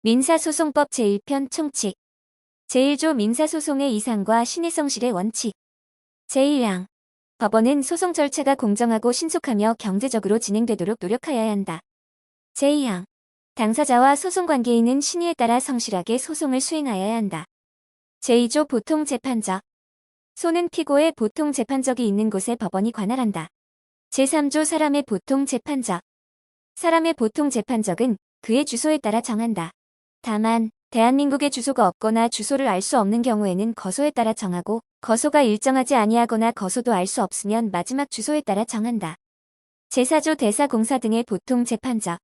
민사소송법 제1편 총칙. 제1조 민사소송의 이상과 신의성실의 원칙. 제1항. 법원은 소송 절차가 공정하고 신속하며 경제적으로 진행되도록 노력하여야 한다. 제2항. 당사자와 소송관계인은 신의에 따라 성실하게 소송을 수행하여야 한다. 제2조 보통재판적. 소는 피고의 보통재판적이 있는 곳에 법원이 관할한다. 제3조 사람의 보통재판적. 사람의 보통재판적은 그의 주소에 따라 정한다. 다만 대한민국에 주소가 없거나 주소를 알 수 없는 경우에는 거소에 따라 정하고, 거소가 일정하지 아니하거나 거소도 알 수 없으면 마지막 주소에 따라 정한다. 제4조 대사공사 등의 보통재판적.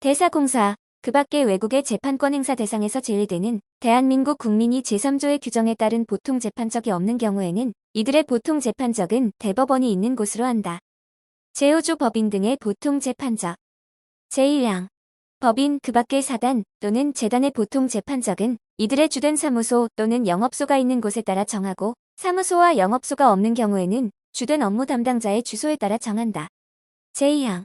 대사공사, 그 밖의 외국의 재판권 행사 대상에서 제외되는 대한민국 국민이 제3조의 규정에 따른 보통재판적이 없는 경우에는 이들의 보통재판적은 대법원이 있는 곳으로 한다. 제5조 법인 등의 보통재판적. 제1항. 법인 그 밖의 사단 또는 재단의 보통재판적은 이들의 주된 사무소 또는 영업소가 있는 곳에 따라 정하고, 사무소와 영업소가 없는 경우에는 주된 업무 담당자의 주소에 따라 정한다. 제2항.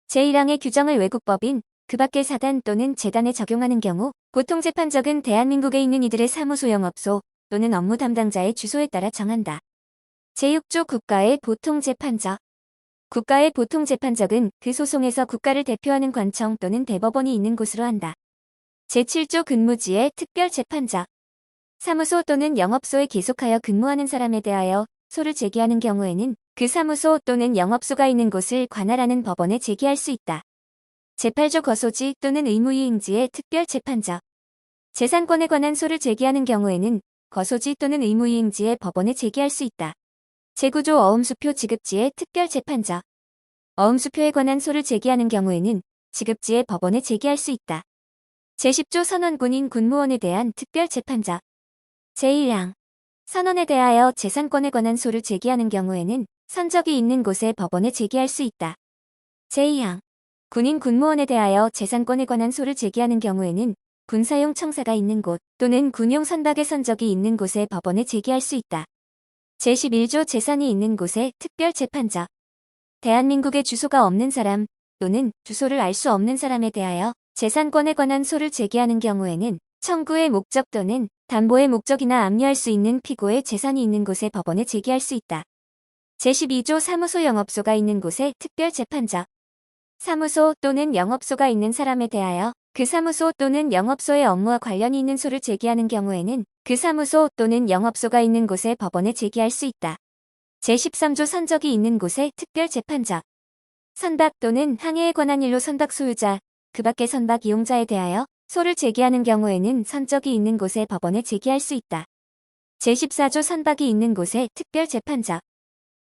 제1항의 규정을 외국법인 그 밖의 사단 또는 재단에 적용하는 경우 보통재판적은 대한민국에 있는 이들의 사무소 영업소 또는 업무 담당자의 주소에 따라 정한다. 제6조 국가의 보통재판적. 국가의 보통재판적은 그 소송에서 국가를 대표하는 관청 또는 대법원이 있는 곳으로 한다. 제7조 근무지의 특별재판적. 사무소 또는 영업소에 계속하여 근무하는 사람에 대하여 소를 제기하는 경우에는 그 사무소 또는 영업소가 있는 곳을 관할하는 법원에 제기할 수 있다. 제8조 거소지 또는 의무이행지의 특별재판적. 재산권에 관한 소를 제기하는 경우에는 거소지 또는 의무이행지의 법원에 제기할 수 있다. 제9조 어음수표 지급지의 특별재판적. 어음수표에 관한 소를 제기하는 경우에는 지급지의 법원에 제기할 수 있다. 제10조 선원군인 군무원에 대한 특별재판적. 제1항. 선원에 대하여 재산권에 관한 소를 제기하는 경우에는 선적이 있는 곳에 법원에 제기할 수 있다. 제2항. 군인 군무원에 대하여 재산권에 관한 소를 제기하는 경우에는 군사용 청사가 있는 곳 또는 군용 선박의 선적이 있는 곳에 법원에 제기할 수 있다. 제11조 재산이 있는 곳에 특별재판적. 대한민국에 주소가 없는 사람 또는 주소를 알 수 없는 사람에 대하여 재산권에 관한 소를 제기하는 경우에는 청구의 목적 또는 담보의 목적이나 압류할 수 있는 피고의 재산이 있는 곳에 법원에 제기할 수 있다. 제12조 사무소 영업소가 있는 곳에 특별재판적. 사무소 또는 영업소가 있는 사람에 대하여 그 사무소 또는 영업소의 업무와 관련이 있는 소를 제기하는 경우에는 그 사무소 또는 영업소가 있는 곳에 법원에 제기할 수 있다. 제13조 선적이 있는 곳에 특별재판적. 선박 또는 항해에 관한 일로 선박 소유자, 그 밖의 선박 이용자에 대하여 소를 제기하는 경우에는 선적이 있는 곳에 법원에 제기할 수 있다. 제14조 선박이 있는 곳에 특별재판적.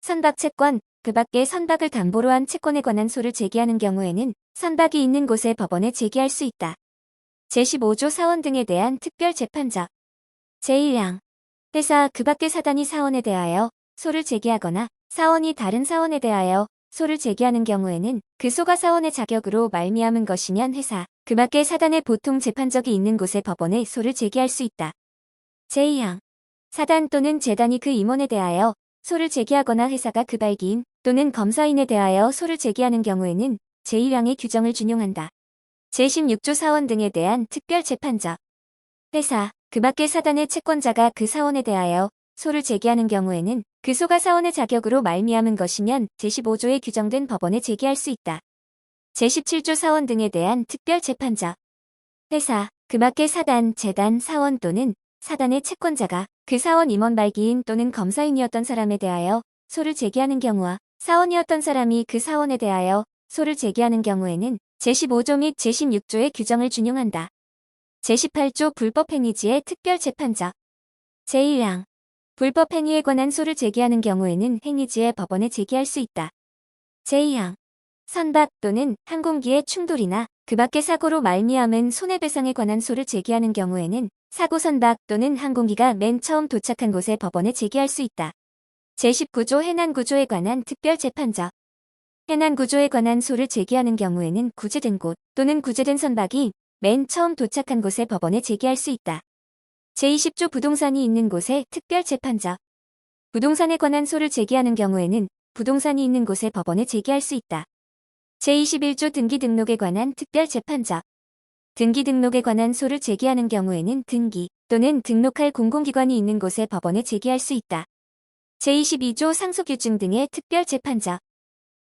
선박 채권, 그 밖의 선박을 담보로 한 채권에 관한 소를 제기하는 경우에는 선박이 있는 곳에 법원에 제기할 수 있다. 제15조 사원 등에 대한 특별재판적. 제1항. 회사 그 밖의 사단이 사원에 대하여 소를 제기하거나 사원이 다른 사원에 대하여 소를 제기하는 경우에는 그 소가 사원의 자격으로 말미암은 것이면 회사 그 밖의 사단의 보통 재판적이 있는 곳에 법원에 소를 제기할 수 있다. 제2항. 사단 또는 재단이 그 임원에 대하여 소를 제기하거나 회사가 그 발기인 또는 검사인에 대하여 소를 제기하는 경우에는 제1항의 규정을 준용한다. 제16조 사원 등에 대한 특별재판적. 회사 그 밖의 사단의 채권자가 그 사원에 대하여 소를 제기하는 경우에는 그 소가 사원의 자격으로 말미암은 것이면 제15조에 규정된 법원에 제기할 수 있다. 제17조 사원 등에 대한 특별재판적. 회사 그 밖의 사단, 재단, 사원 또는 사단의 채권자가 그 사원 임원 발기인 또는 검사인이었던 사람에 대하여 소를 제기하는 경우와 사원이었던 사람이 그 사원에 대하여 소를 제기하는 경우에는 제15조 및 제16조의 규정을 준용한다. 제18조 불법행위지의 특별재판적. 제1항. 불법행위에 관한 소를 제기하는 경우에는 행위지의 법원에 제기할 수 있다. 제2항. 선박 또는 항공기의 충돌이나 그 밖의 사고로 말미암은 손해배상에 관한 소를 제기하는 경우에는 사고 선박 또는 항공기가 맨 처음 도착한 곳에 법원에 제기할 수 있다. 제19조 해난구조에 관한 특별재판적. 해난구조에 관한 소를 제기하는 경우에는 구제된 곳 또는 구제된 선박이 맨 처음 도착한 곳에 법원에 제기할 수 있다. 제20조 부동산이 있는 곳에 특별재판적. 부동산에 관한 소를 제기하는 경우에는 부동산이 있는 곳에 법원에 제기할 수 있다. 제21조 등기 등록에 관한 특별재판적. 등기 등록에 관한 소를 제기하는 경우에는 등기 또는 등록할 공공기관이 있는 곳에 법원에 제기할 수 있다. 제22조 상속유증 등의 특별재판자.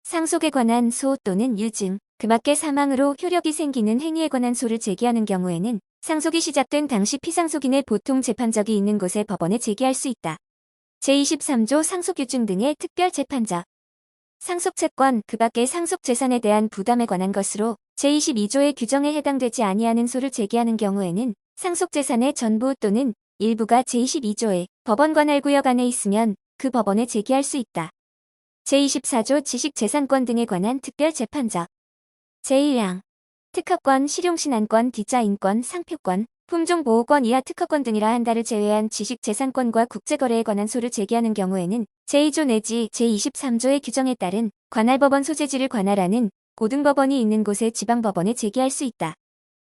상속에 관한 소 또는 유증, 그 밖에 사망으로 효력이 생기는 행위에 관한 소를 제기하는 경우에는 상속이 시작된 당시 피상속인의 보통 재판적이 있는 곳에 법원에 제기할 수 있다. 제23조 상속유증 등의 특별재판자. 상속채권, 그 밖의 상속재산에 대한 부담에 관한 것으로 제22조의 규정에 해당되지 아니하는 소를 제기하는 경우에는 상속재산의 전부 또는 일부가 제22조의 법원 관할구역 안에 있으면 그 법원에 제기할 수 있다. 제24조 지식재산권 등에 관한 특별재판자. 제1항 특허권, 실용신안권, 뒷자인권, 상표권, 품종보호권 이하 특허권 등이라 한다를 제외한 지식재산권과 국제거래에 관한 소를 제기하는 경우에는 제2조 내지 제23조의 규정에 따른 관할법원 소재지를 관할하는 고등법원이 있는 곳의 지방법원에 제기할 수 있다.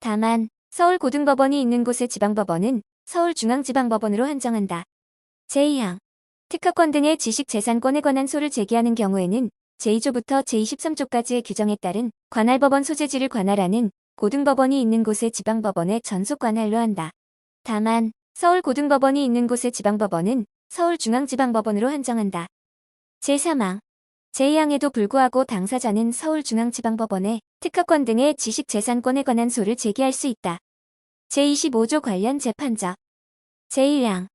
다만 서울고등법원이 있는 곳의 지방법원은 서울중앙지방법원으로 한정한다. 제2항 특허권 등의 지식재산권에 관한 소를 제기하는 경우에는 제2조부터 제23조까지의 규정에 따른 관할법원 소재지를 관할하는 고등법원이 있는 곳의 지방법원에 전속 관할로 한다. 다만 서울고등법원이 있는 곳의 지방법원은 서울중앙지방법원으로 한정한다. 제3항 제2항에도 불구하고 당사자는 서울중앙지방법원에 특허권 등의 지식재산권에 관한 소를 제기할 수 있다. 제25조 관련 재판자. 제1항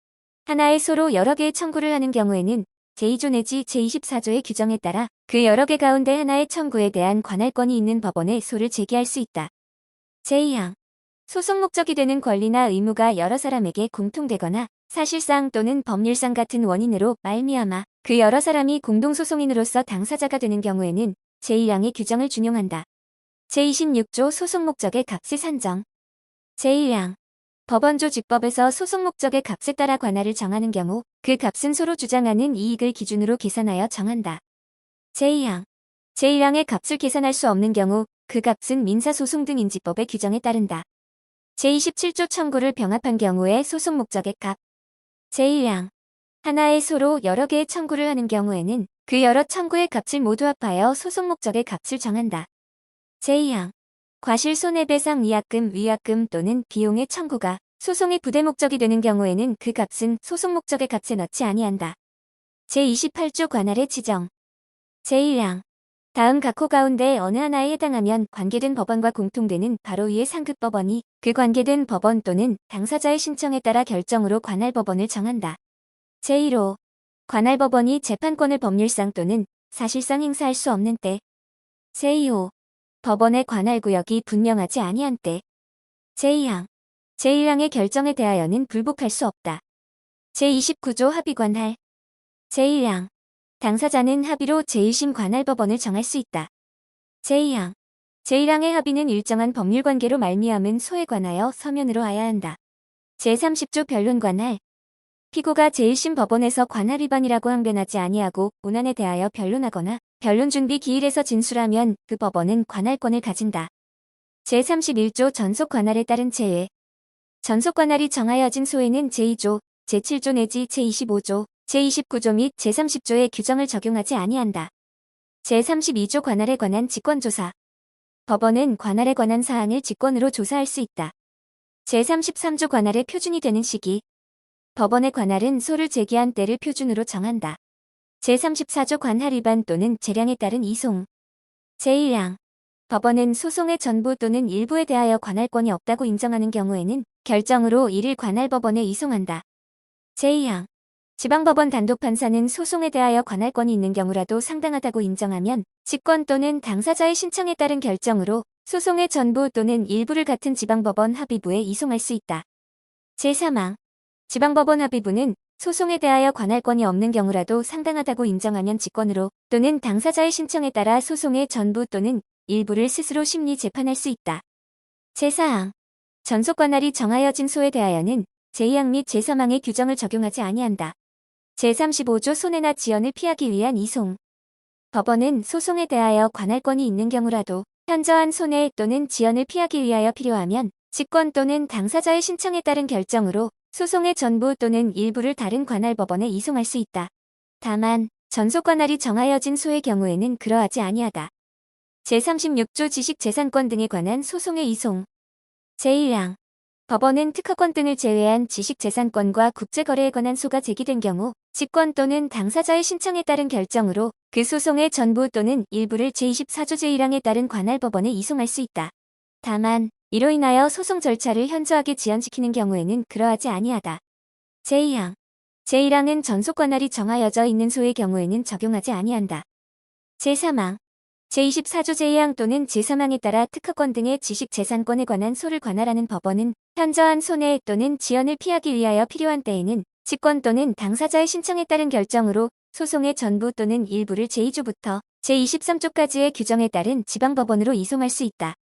하나의 소로 여러 개의 청구를 하는 경우에는 제2조 내지 제24조의 규정에 따라 그 여러 개 가운데 하나의 청구에 대한 관할권이 있는 법원에 소를 제기할 수 있다. 제2항 소송 목적이 되는 권리나 의무가 여러 사람에게 공통되거나 사실상 또는 법률상 같은 원인으로 말미암아 그 여러 사람이 공동소송인으로서 당사자가 되는 경우에는 제1항의 규정을 준용한다. 제26조 소송 목적의 값의 산정. 제1항 법원조직법에서 소송 목적의 값에 따라 관할을 정하는 경우 그 값은 소로 주장하는 이익을 기준으로 계산하여 정한다. 제2항 제1항의 값을 계산할 수 없는 경우 그 값은 민사소송 등 인지법의 규정에 따른다. 제27조 청구를 병합한 경우의 소송 목적의 값. 제1항 하나의 소로 여러 개의 청구를 하는 경우에는 그 여러 청구의 값을 모두 합하여 소송 목적의 값을 정한다. 제2항 과실 손해배상 위약금, 위약금 또는 비용의 청구가 소송의 부대 목적이 되는 경우에는 그 값은 소송 목적의 값에 넣지 아니한다. 제28조 관할의 지정. 제1항 다음 각 호 가운데 어느 하나에 해당하면 관계된 법원과 공통되는 바로 위의 상급법원이 그 관계된 법원 또는 당사자의 신청에 따라 결정으로 관할법원을 정한다. 제1호 관할법원이 재판권을 법률상 또는 사실상 행사할 수 없는 때. 제2호 법원의 관할구역이 분명하지 아니한 때. 제2항 제1항의 결정에 대하여는 불복할 수 없다. 제29조 합의관할. 제1항 당사자는 합의로 제1심 관할법원을 정할 수 있다. 제2항 제1항의 합의는 일정한 법률관계로 말미암은 소에 관하여 서면으로 하야 한다. 제30조 변론관할. 피고가 제1심 법원에서 관할 위반이라고 항변하지 아니하고 본안에 대하여 변론하거나 변론 준비 기일에서 진술하면 그 법원은 관할권을 가진다. 제31조 전속 관할에 따른 제외. 전속 관할이 정하여진 소에는 제2조, 제7조 내지 제25조, 제29조 및 제30조의 규정을 적용하지 아니한다. 제32조 관할에 관한 직권조사. 법원은 관할에 관한 사항을 직권으로 조사할 수 있다. 제33조 관할의 표준이 되는 시기. 법원의 관할은 소를 제기한 때를 표준으로 정한다. 제34조 관할 위반 또는 재량에 따른 이송. 제1항 법원은 소송의 전부 또는 일부에 대하여 관할권이 없다고 인정하는 경우에는 결정으로 이를 관할법원에 이송한다. 제2항 지방법원 단독판사는 소송에 대하여 관할권이 있는 경우라도 상당하다고 인정하면 직권 또는 당사자의 신청에 따른 결정으로 소송의 전부 또는 일부를 같은 지방법원 합의부에 이송할 수 있다. 제3항 지방법원 합의부는 소송에 대하여 관할권이 없는 경우라도 상당하다고 인정하면 직권으로 또는 당사자의 신청에 따라 소송의 전부 또는 일부를 스스로 심리 재판할 수 있다. 제4항 전속 관할이 정하여진 소에 대하여는 제2항 및 제3항의 규정을 적용하지 아니한다. 제35조 손해나 지연을 피하기 위한 이송. 법원은 소송에 대하여 관할권이 있는 경우라도 현저한 손해 또는 지연을 피하기 위하여 필요하면 직권 또는 당사자의 신청에 따른 결정으로 소송의 전부 또는 일부를 다른 관할법원에 이송할 수 있다. 다만 전속 관할이 정하여진 소의 경우에는 그러하지 아니하다. 제36조 지식재산권 등에 관한 소송의 이송. 제1항. 법원은 특허권 등을 제외한 지식재산권과 국제거래에 관한 소가 제기된 경우 직권 또는 당사자의 신청에 따른 결정으로 그 소송의 전부 또는 일부를 제24조 제1항에 따른 관할 법원에 이송할 수 있다. 다만 이로 인하여 소송 절차를 현저하게 지연시키는 경우에는 그러하지 아니하다. 제2항. 제1항은 전속 관할이 정하여져 있는 소의 경우에는 적용하지 아니한다. 제3항. 제24조 제2항 또는 제3항에 따라 특허권 등의 지식재산권에 관한 소를 관할하는 법원은 현저한 손해 또는 지연을 피하기 위하여 필요한 때에는 직권 또는 당사자의 신청에 따른 결정으로 소송의 전부 또는 일부를 제2조부터 제23조까지의 규정에 따른 지방법원으로 이송할 수 있다.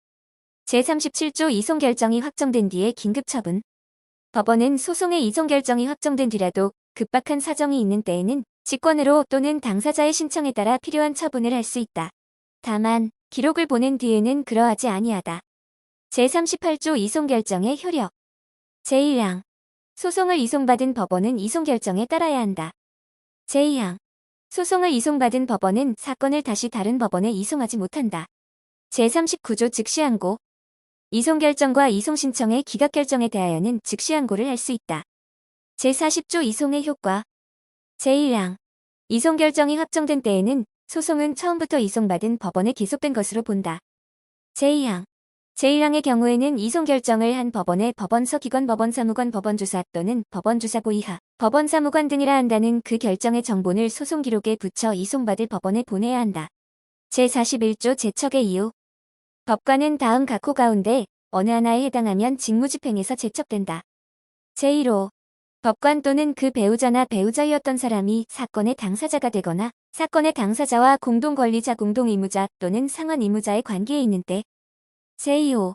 제37조 이송 결정이 확정된 뒤에 긴급 처분. 법원은 소송의 이송 결정이 확정된 뒤라도 급박한 사정이 있는 때에는 직권으로 또는 당사자의 신청에 따라 필요한 처분을 할 수 있다. 다만 기록을 보낸 뒤에는 그러하지 아니하다. 제38조 이송 결정의 효력. 제1항. 소송을 이송받은 법원은 이송 결정에 따라야 한다. 제2항. 소송을 이송받은 법원은 사건을 다시 다른 법원에 이송하지 못한다. 제39조 즉시항고. 이송 결정과 이송 신청의 기각 결정에 대하여는 즉시항고를 할 수 있다. 제40조 이송의 효과. 제1항. 이송 결정이 확정된 때에는 소송은 처음부터 이송받은 법원에 기속된 것으로 본다. 제2항. 제1항의 경우에는 이송 결정을 한 법원의 법원서 기관 법원사무관 법원주사 또는 법원주사고 이하 법원사무관 등이라 한다는 그 결정의 정본을 소송 기록에 붙여 이송받을 법원에 보내야 한다. 제41조 제척의 이유. 법관은 다음 각호 가운데 어느 하나에 해당하면 직무집행에서 제척된다. 제1호. 법관 또는 그 배우자나 배우자이었던 사람이 사건의 당사자가 되거나 사건의 당사자와 공동권리자 공동의무자 또는 상환의무자의 관계에 있는 때. 제2호.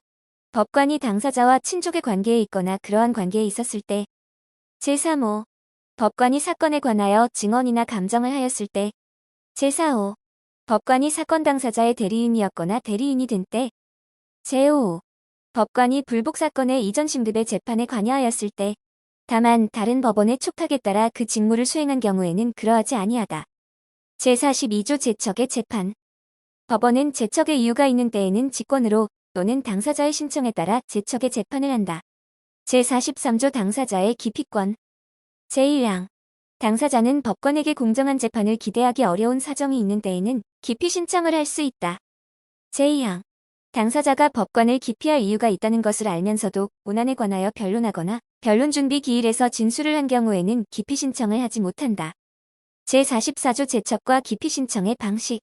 법관이 당사자와 친족의 관계에 있거나 그러한 관계에 있었을 때. 제3호. 법관이 사건에 관하여 증언이나 감정을 하였을 때. 제4호. 법관이 사건 당사자의 대리인이었거나 대리인이 된 때. 제5호. 법관이 불복 사건의 이전 심급의 재판에 관여하였을 때. 다만 다른 법원의 촉탁에 따라 그 직무를 수행한 경우에는 그러하지 아니하다. 제42조 제척의 재판. 법원은 제척의 이유가 있는 때에는 직권으로 또는 당사자의 신청에 따라 제척의 재판을 한다. 제43조 당사자의 기피권. 제1항. 당사자는 법관에게 공정한 재판을 기대하기 어려운 사정이 있는 때에는 기피 신청을 할 수 있다. 제2항. 당사자가 법관을 기피할 이유가 있다는 것을 알면서도 본안에 관하여 변론하거나 변론 준비 기일에서 진술을 한 경우에는 기피 신청을 하지 못한다. 제44조 제척과 기피 신청의 방식.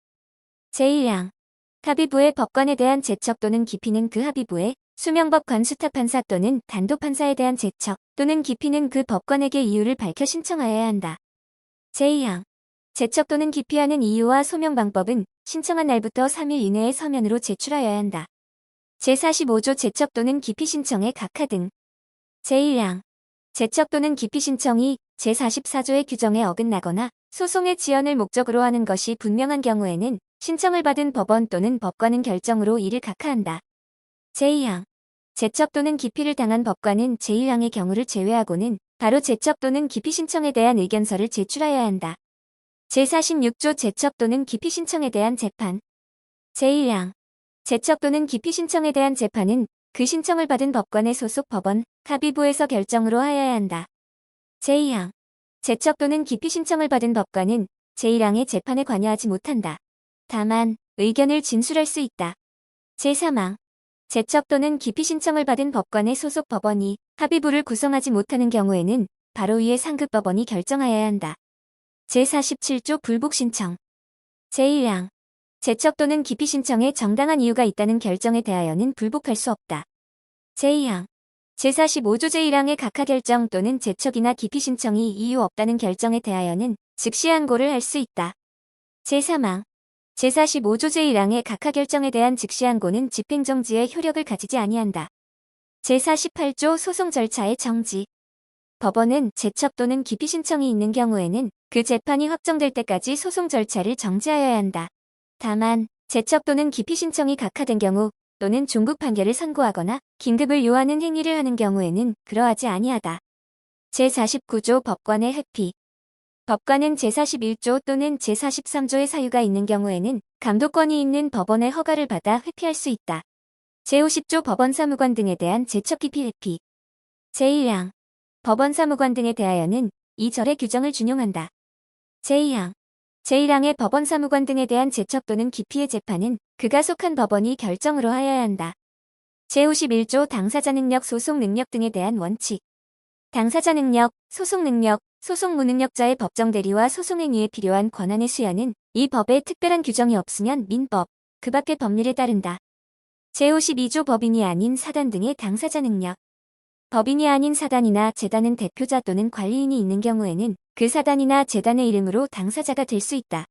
제1항. 합의부의 법관에 대한 제척 또는 기피는 그 합의부의 수명법관 수탁판사 또는 단독판사에 대한 제척 또는 기피는 그 법관에게 이유를 밝혀 신청하여야 한다. 제2항. 제척 또는 기피하는 이유와 소명 방법은 신청한 날부터 3일 이내에 서면으로 제출하여야 한다. 제45조 제척 또는 기피 신청의 각하 등. 제1항. 제척 또는 기피 신청이 제44조의 규정에 어긋나거나 소송의 지연을 목적으로 하는 것이 분명한 경우에는 신청을 받은 법원 또는 법관은 결정으로 이를 각하한다. 제2항. 제척 또는 기피를 당한 법관은 제1항의 경우를 제외하고는 바로 제척 또는 기피 신청에 대한 의견서를 제출하여야 한다. 제46조 제척 또는 기피 신청에 대한 재판. 제1항. 제척 또는 기피 신청에 대한 재판은 그 신청을 받은 법관의 소속 법원, 합의부에서 결정으로 하여야 한다. 제2항. 제척 또는 기피 신청을 받은 법관은 제1항의 재판에 관여하지 못한다. 다만 의견을 진술할 수 있다. 제3항. 제척 또는 기피 신청을 받은 법관의 소속 법원이 합의부를 구성하지 못하는 경우에는 바로 위의 상급 법원이 결정하여야 한다. 제47조 불복 신청. 제1항. 제척 또는 기피 신청에 정당한 이유가 있다는 결정에 대하여는 불복할 수 없다. 제2항. 제45조 제1항의 각하 결정 또는 제척이나 기피 신청이 이유 없다는 결정에 대하여는 즉시 항고를 할 수 있다. 제3항. 제45조 제1항의 각하 결정에 대한 즉시 항고는 집행정지의 효력을 가지지 아니한다. 제48조 소송 절차의 정지. 법원은 제척 또는 기피 신청이 있는 경우에는 그 재판이 확정될 때까지 소송 절차를 정지하여야 한다. 다만 제척 또는 기피 신청이 각하된 경우 또는 종국 판결을 선고하거나 긴급을 요하는 행위를 하는 경우에는 그러하지 아니하다. 제49조 법관의 회피. 법관은 제41조 또는 제43조의 사유가 있는 경우에는 감독권이 있는 법원의 허가를 받아 회피할 수 있다. 제50조 법원사무관 등에 대한 제척기피 회피. 제1항 법원사무관 등에 대하여는 이 절의 규정을 준용한다. 제2항 제1항의 법원사무관 등에 대한 제척 또는 기피의 재판은 그가 속한 법원이 결정으로 하여야 한다. 제51조 당사자 능력, 소송 능력 등에 대한 원칙. 당사자 능력, 소송 능력, 소송 무능력자의 법정 대리와 소송 행위에 필요한 권한의 수여는 이 법에 특별한 규정이 없으면 민법, 그 밖의 법률에 따른다. 제52조 법인이 아닌 사단 등의 당사자 능력. 법인이 아닌 사단이나 재단은 대표자 또는 관리인이 있는 경우에는 그 사단이나 재단의 이름으로 당사자가 될 수 있다.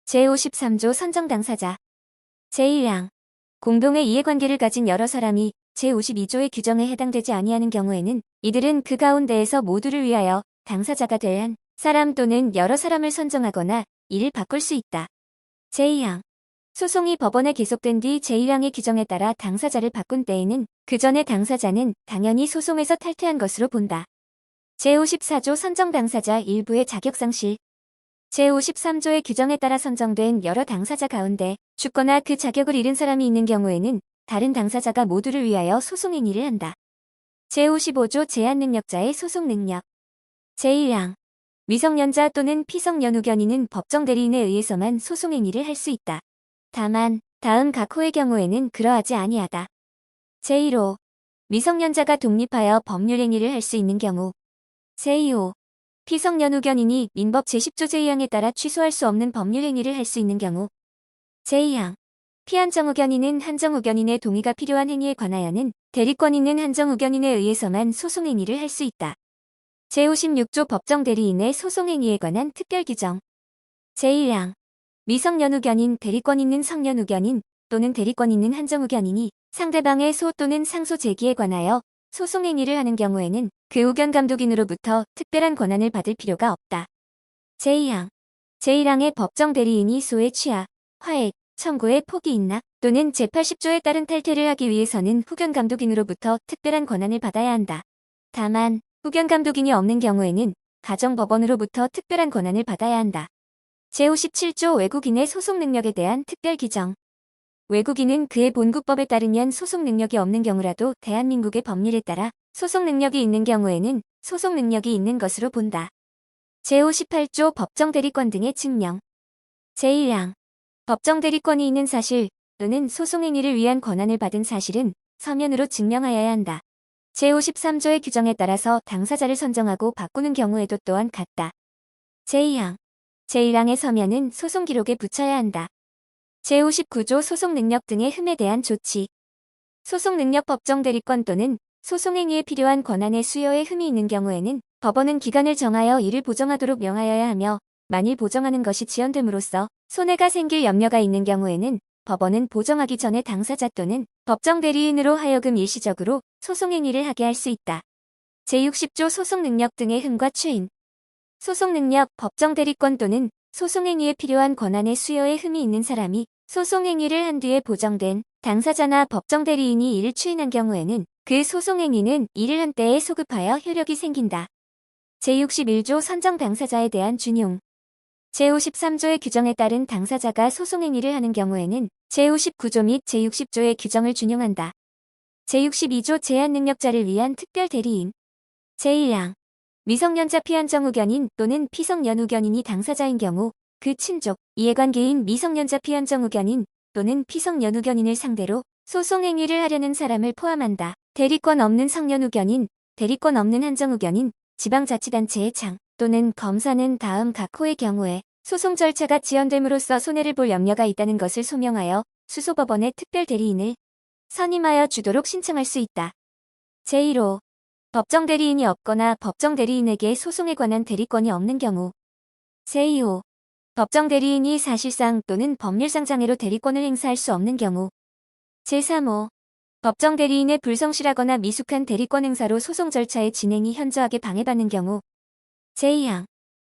제53조 선정 당사자. 제1항 공동의 이해관계를 가진 여러 사람이 제52조의 규정에 해당되지 아니하는 경우에는 이들은 그 가운데에서 모두를 위하여 당사자가 될 한 사람 또는 여러 사람을 선정하거나 이를 바꿀 수 있다. 제2항 소송이 법원에 계속된 뒤 제1항의 규정에 따라 당사자를 바꾼 때에는 그 전의 당사자는 당연히 소송에서 탈퇴한 것으로 본다. 제54조 선정 당사자 일부의 자격상실. 제53조의 규정에 따라 선정된 여러 당사자 가운데 죽거나 그 자격을 잃은 사람이 있는 경우에는 다른 당사자가 모두를 위하여 소송 행위를 한다. 제55조 제한능력자의 소송 능력. 제1항 미성년자 또는 피성년후견인은 법정 대리인에 의해서만 소송 행위를 할 수 있다. 다만 다음 각 호의 경우에는 그러하지 아니하다. 제1호 미성년자가 독립하여 법률 행위를 할 수 있는 경우. 제2호 피성년후견인이 민법 제10조 제2항에 따라 취소할 수 없는 법률 행위를 할 수 있는 경우. 제2항 피한정후견인은 한정후견인의 동의가 필요한 행위에 관하여는 대리권 있는 한정후견인에 의해서만 소송 행위를 할 수 있다. 제56조 법정 대리인의 소송 행위에 관한 특별 규정. 제1항 미성년후견인, 대리권 있는 성년후견인 또는 대리권 있는 한정후견인이 상대방의 소 또는 상소 제기에 관하여 소송 행위를 하는 경우에는 그 후견 감독인으로부터 특별한 권한을 받을 필요가 없다. 제2항 제1항의 법정 대리인이 소의 취하, 화해, 청구에 폭이 있나 또는 제80조에 따른 탈퇴를 하기 위해서는 후견 감독인으로부터 특별한 권한을 받아야 한다. 다만 후견 감독인이 없는 경우에는 가정법원으로부터 특별한 권한을 받아야 한다. 제57조 외국인의 소송 능력에 대한 특별 규정. 외국인은 그의 본국법에 따르면 소송 능력이 없는 경우라도 대한민국의 법률에 따라 소송 능력이 있는 경우에는 소송 능력이 있는 것으로 본다. 제58조 법정 대리권 등의 증명. 제1항 법정 대리권이 있는 사실 또는 소송 행위를 위한 권한을 받은 사실은 서면으로 증명하여야 한다. 제53조의 규정에 따라서 당사자를 선정하고 바꾸는 경우에도 또한 같다. 제2항 제1항의 서면은 소송 기록에 붙여야 한다. 제59조 소송 능력 등의 흠에 대한 조치. 소송 능력 법정 대리권 또는 소송 행위에 필요한 권한의 수여에 흠이 있는 경우에는 법원은 기간을 정하여 이를 보정하도록 명하여야 하며 만일 보정하는 것이 지연됨으로써 손해가 생길 염려가 있는 경우에는 법원은 보정하기 전에 당사자 또는 법정 대리인으로 하여금 일시적으로 소송 행위를 하게 할 수 있다. 제60조 소송 능력 등의 흠과 추인. 소송 능력, 법정 대리권 또는 소송 행위에 필요한 권한의 수여에 흠이 있는 사람이 소송 행위를 한 뒤에 보정된 당사자나 법정 대리인이 이를 추인한 경우에는 그 소송 행위는 이를 한 때에 소급하여 효력이 생긴다. 제61조 선정 당사자에 대한 준용. 제53조의 규정에 따른 당사자가 소송 행위를 하는 경우에는 제59조 및 제60조의 규정을 준용한다. 제62조 제한능력자를 위한 특별 대리인. 제1항 미성년자 피한정후견인 또는 피성년후견인이 당사자인 경우 그 친족, 이해관계인 미성년자 피한정후견인 또는 피성년후견인을 상대로 소송 행위를 하려는 사람을 포함한다. 대리권 없는 성년후견인, 대리권 없는 한정후견인, 지방자치단체의 장 또는 검사는 다음 각 호의 경우에 소송 절차가 지연됨으로써 손해를 볼 염려가 있다는 것을 소명하여 수소법원의 특별 대리인을 선임하여 주도록 신청할 수 있다. 제1호 법정 대리인이 없거나 법정 대리인에게 소송에 관한 대리권이 없는 경우. 제2호 법정 대리인이 사실상 또는 법률상 장애로 대리권을 행사할 수 없는 경우. 제3호 법정 대리인의 불성실하거나 미숙한 대리권 행사로 소송 절차의 진행이 현저하게 방해받는 경우. 제2항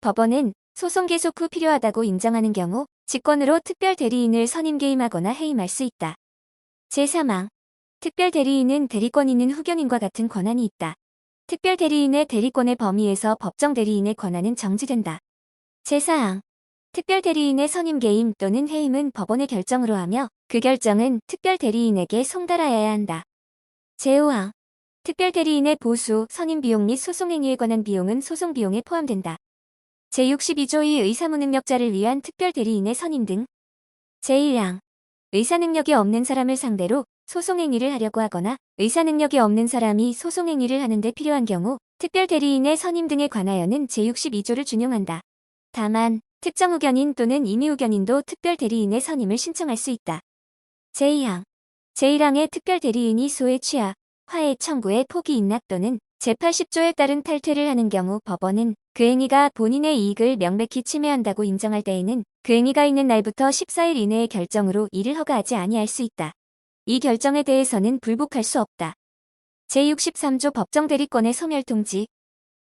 법원은 소송 계속 후 필요하다고 인정하는 경우 직권으로 특별 대리인을 선임 개임하거나 해임할 수 있다. 제3항 특별 대리인은 대리권 있는 후견인과 같은 권한이 있다. 특별 대리인의 대리권의 범위에서 법정 대리인의 권한은 정지된다. 제4항 특별대리인의 선임 개임 또는 해임은 법원의 결정으로 하며 그 결정은 특별대리인에게 송달하여야 한다. 제5항 특별대리인의 보수, 선임 비용 및 소송행위에 관한 비용은 소송비용에 포함된다. 제62조 2 의사무능력자를 위한 특별대리인의 선임 등. 제1항 의사능력이 없는 사람을 상대로 소송행위를 하려고 하거나 의사능력이 없는 사람이 소송행위를 하는데 필요한 경우 특별대리인의 선임 등에 관하여는 제62조를 준용한다. 다만 특정 의견인 또는 임의 의견인도 특별대리인의 선임을 신청할 수 있다. 제2항 제1항의 특별대리인이 소의 취하, 화해 청구의 포기 인락 또는 제80조에 따른 탈퇴를 하는 경우 법원은 그 행위가 본인의 이익을 명백히 침해한다고 인정할 때에는 그 행위가 있는 날부터 14일 이내의 결정으로 이를 허가하지 아니할 수 있다. 이 결정에 대해서는 불복할 수 없다. 제63조 법정대리권의 소멸통지.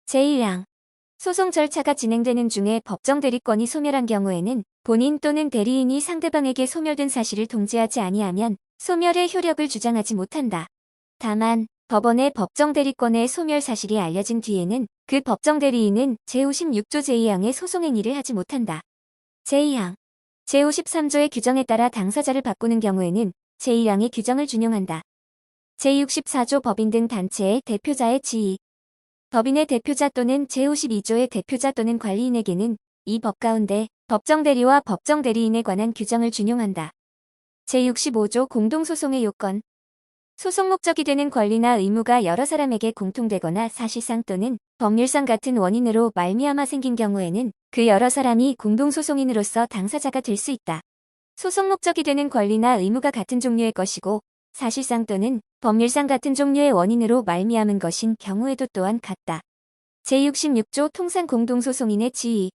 제1항 소송 절차가 진행되는 중에 법정대리권이 소멸한 경우에는 본인 또는 대리인이 상대방에게 소멸된 사실을 통지하지 아니하면 소멸의 효력을 주장하지 못한다. 다만 법원의 법정대리권의 소멸 사실이 알려진 뒤에는 그 법정대리인은 제56조 제2항의 소송행위를 하지 못한다. 제2항 제53조의 규정에 따라 당사자를 바꾸는 경우에는 제1항의 규정을 준용한다. 제64조 법인 등 단체의 대표자의 지위. 법인의 대표자 또는 제52조의 대표자 또는 관리인에게는 이 법 가운데 법정대리와 법정대리인에 관한 규정을 준용한다. 제65조 공동소송의 요건. 소송 목적이 되는 권리나 의무가 여러 사람에게 공통되거나 사실상 또는 법률상 같은 원인으로 말미암아 생긴 경우에는 그 여러 사람이 공동소송인으로서 당사자가 될 수 있다. 소송 목적이 되는 권리나 의무가 같은 종류의 것이고 사실상 또는 법률상 같은 종류의 원인으로 말미암은 것인 경우에도 또한 같다. 제66조 통상 공동소송인의 지위.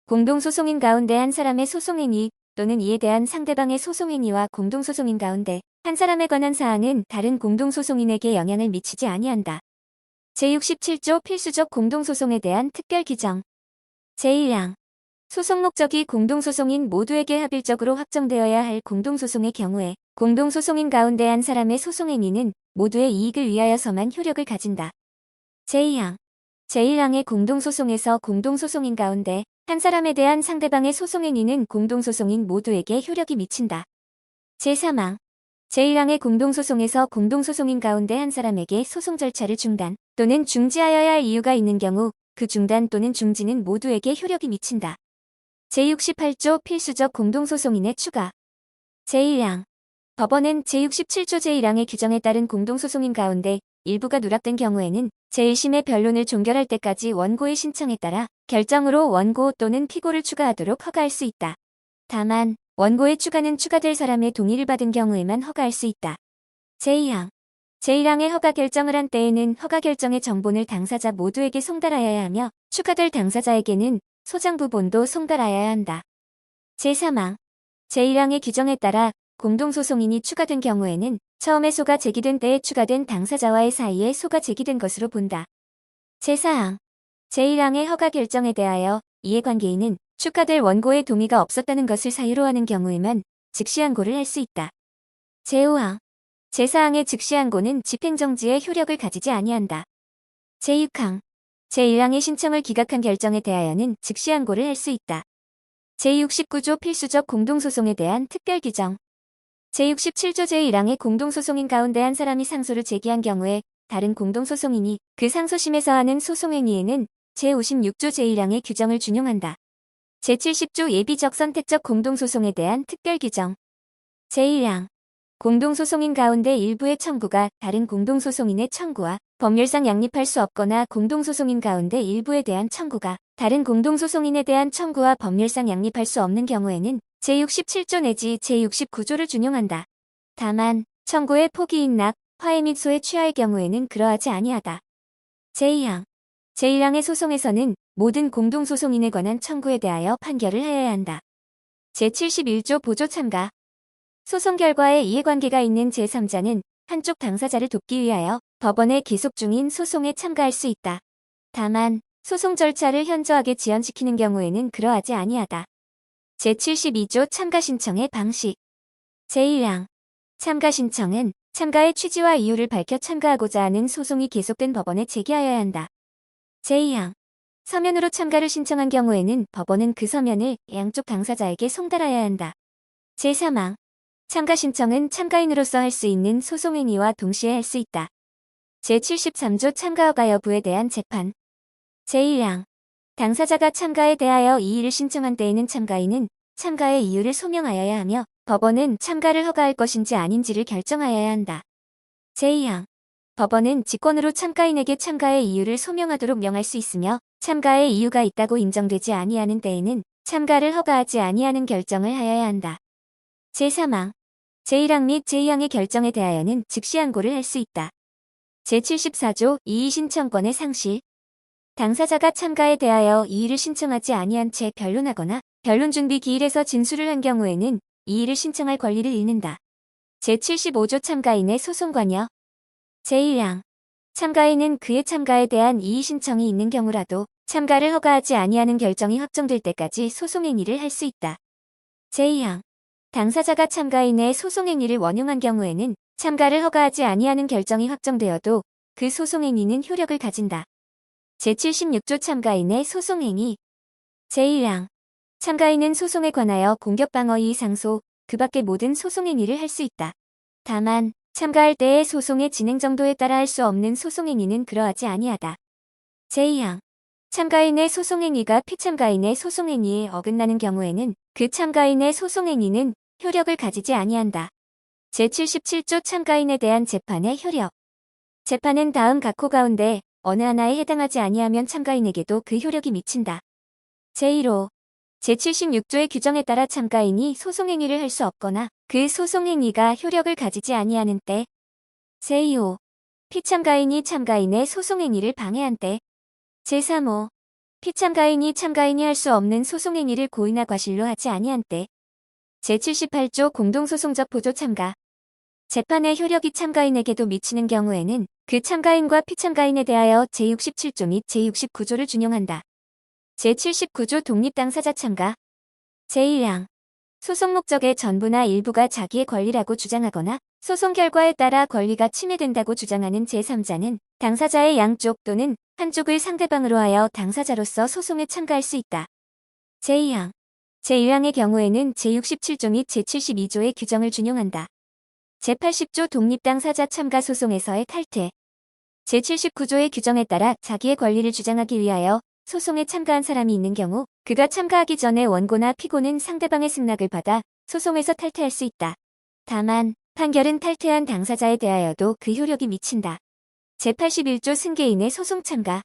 공동소송인 가운데 한 사람의 소송행위 또는 이에 대한 상대방의 소송행위와 공동소송인 가운데 한 사람에 관한 사항은 다른 공동소송인에게 영향을 미치지 아니한다. 제67조 필수적 공동소송에 대한 특별 규정. 제1항 소송 목적이 공동소송인 모두에게 합일적으로 확정되어야 할 공동소송의 경우에 공동소송인 가운데 한 사람의 소송행위는 모두의 이익을 위하여서만 효력을 가진다. 제2항 제1항의 공동소송에서 공동소송인 가운데 한 사람에 대한 상대방의 소송행위는 공동소송인 모두에게 효력이 미친다. 제3항 제1항의 공동소송에서 공동소송인 가운데 한 사람에게 소송 절차를 중단 또는 중지하여야 할 이유가 있는 경우 그 중단 또는 중지는 모두에게 효력이 미친다. 제68조 필수적 공동소송인의 추가. 제1항 법원은 제67조 제1항의 규정에 따른 공동소송인 가운데 일부가 누락된 경우에는 제1심의 변론을 종결할 때까지 원고의 신청에 따라 결정으로 원고 또는 피고를 추가하도록 허가할 수 있다. 다만 원고의 추가는 추가될 사람의 동의를 받은 경우에만 허가할 수 있다. 제2항 제1항의 허가 결정을 한 때에는 허가 결정의 정본을 당사자 모두에게 송달하여야 하며 추가될 당사자에게는 소장부본도 송달하여야 한다. 제3항 제1항의 규정에 따라 공동소송인이 추가된 경우에는 처음에 소가 제기된 때에 추가된 당사자와의 사이에 소가 제기된 것으로 본다. 제4항 제1항의 허가 결정에 대하여 이해관계인은 추가될 원고의 동의가 없었다는 것을 사유로 하는 경우에만 즉시항고를 할 수 있다. 제5항 제4항의 즉시항고는 집행정지의 효력을 가지지 아니한다. 제6항 제1항의 신청을 기각한 결정에 대하여는 즉시항고를 할 수 있다. 제69조 필수적 공동소송에 대한 특별규정. 제67조 제1항의 공동소송인 가운데 한 사람이 상소를 제기한 경우에 다른 공동소송인이 그 상소심에서 하는 소송행위에는 제56조 제1항의 규정을 준용한다. 제70조 예비적 선택적 공동소송에 대한 특별규정. 제1항 공동소송인 가운데 일부의 청구가 다른 공동소송인의 청구와 법률상 양립할 수 없거나 공동소송인 가운데 일부에 대한 청구가 다른 공동소송인에 대한 청구와 법률상 양립할 수 없는 경우에는 제67조 내지 제69조를 준용한다. 다만 청구의 포기 인락, 화해 및 소의 취하의 경우에는 그러하지 아니하다. 제2항 제1항의 소송에서는 모든 공동소송인에 관한 청구에 대하여 판결을 하여야 한다. 제71조 보조 참가. 소송 결과에 이해관계가 있는 제3자는 한쪽 당사자를 돕기 위하여 법원에 계속 중인 소송에 참가할 수 있다. 다만 소송 절차를 현저하게 지연시키는 경우에는 그러하지 아니하다. 제72조 참가 신청의 방식. 제1항 참가 신청은 참가의 취지와 이유를 밝혀 참가하고자 하는 소송이 계속된 법원에 제기하여야 한다. 제2항 서면으로 참가를 신청한 경우에는 법원은 그 서면을 양쪽 당사자에게 송달하여야 한다. 제3항. 참가 신청은 참가인으로서 할 수 있는 소송행위와 동시에 할 수 있다. 제73조 참가 허가 여부에 대한 재판. 제1항. 당사자가 참가에 대하여 이의를 신청한 때에는 참가인은 참가의 이유를 소명하여야 하며 법원은 참가를 허가할 것인지 아닌지를 결정하여야 한다. 제2항. 법원은 직권으로 참가인에게 참가의 이유를 소명하도록 명할 수 있으며 참가의 이유가 있다고 인정되지 아니하는 때에는 참가를 허가하지 아니하는 결정을 하여야 한다. 제3항. 제1항 및 제2항의 결정에 대하여는 즉시 항고를 할 수 있다. 제74조 이의신청권의 상실. 당사자가 참가에 대하여 이의를 신청하지 아니한 채 변론하거나 변론 준비 기일에서 진술을 한 경우에는 이의를 신청할 권리를 잃는다. 제75조 참가인의 소송관여. 제1항. 참가인은 그의 참가에 대한 이의 신청이 있는 경우라도 참가를 허가하지 아니하는 결정이 확정될 때까지 소송행위를 할 수 있다. 제2항. 당사자가 참가인의 소송행위를 원용한 경우에는 참가를 허가하지 아니하는 결정이 확정되어도 그 소송행위는 효력을 가진다. 제76조 참가인의 소송행위. 제1항. 참가인은 소송에 관하여 공격방어이의 상소, 그 밖의 모든 소송행위를 할 수 있다. 다만 참가할 때의 소송의 진행 정도에 따라 할 수 없는 소송행위는 그러하지 아니하다. 제2항. 참가인의 소송행위가 피참가인의 소송행위에 어긋나는 경우에는 그 참가인의 소송행위는 효력을 가지지 아니한다. 제77조 참가인에 대한 재판의 효력. 재판은 다음 각호 가운데 어느 하나에 해당하지 아니하면 참가인에게도 그 효력이 미친다. 제1호. 제76조의 규정에 따라 참가인이 소송행위를 할 수 없거나 그 소송행위가 효력을 가지지 아니하는 때. 제2호. 피참가인이 참가인의 소송행위를 방해한 때. 제3호. 피참가인이 참가인이 할 수 없는 소송행위를 고의나 과실로 하지 아니한 때. 제78조 공동소송적 보조 참가. 재판의 효력이 참가인에게도 미치는 경우에는 그 참가인과 피참가인에 대하여 제67조 및 제69조를 준용한다. 제79조 독립당사자 참가. 제1항. 소송 목적의 전부나 일부가 자기의 권리라고 주장하거나 소송 결과에 따라 권리가 침해된다고 주장하는 제3자는 당사자의 양쪽 또는 한쪽을 상대방으로 하여 당사자로서 소송에 참가할 수 있다. 제2항. 제1항의 경우에는 제67조 및 제72조의 규정을 준용한다. 제80조 독립당사자 참가 소송에서의 탈퇴. 제79조의 규정에 따라 자기의 권리를 주장하기 위하여 소송에 참가한 사람이 있는 경우 그가 참가하기 전에 원고나 피고는 상대방의 승낙을 받아 소송에서 탈퇴할 수 있다. 다만 판결은 탈퇴한 당사자에 대하여도 그 효력이 미친다. 제81조 승계인의 소송 참가.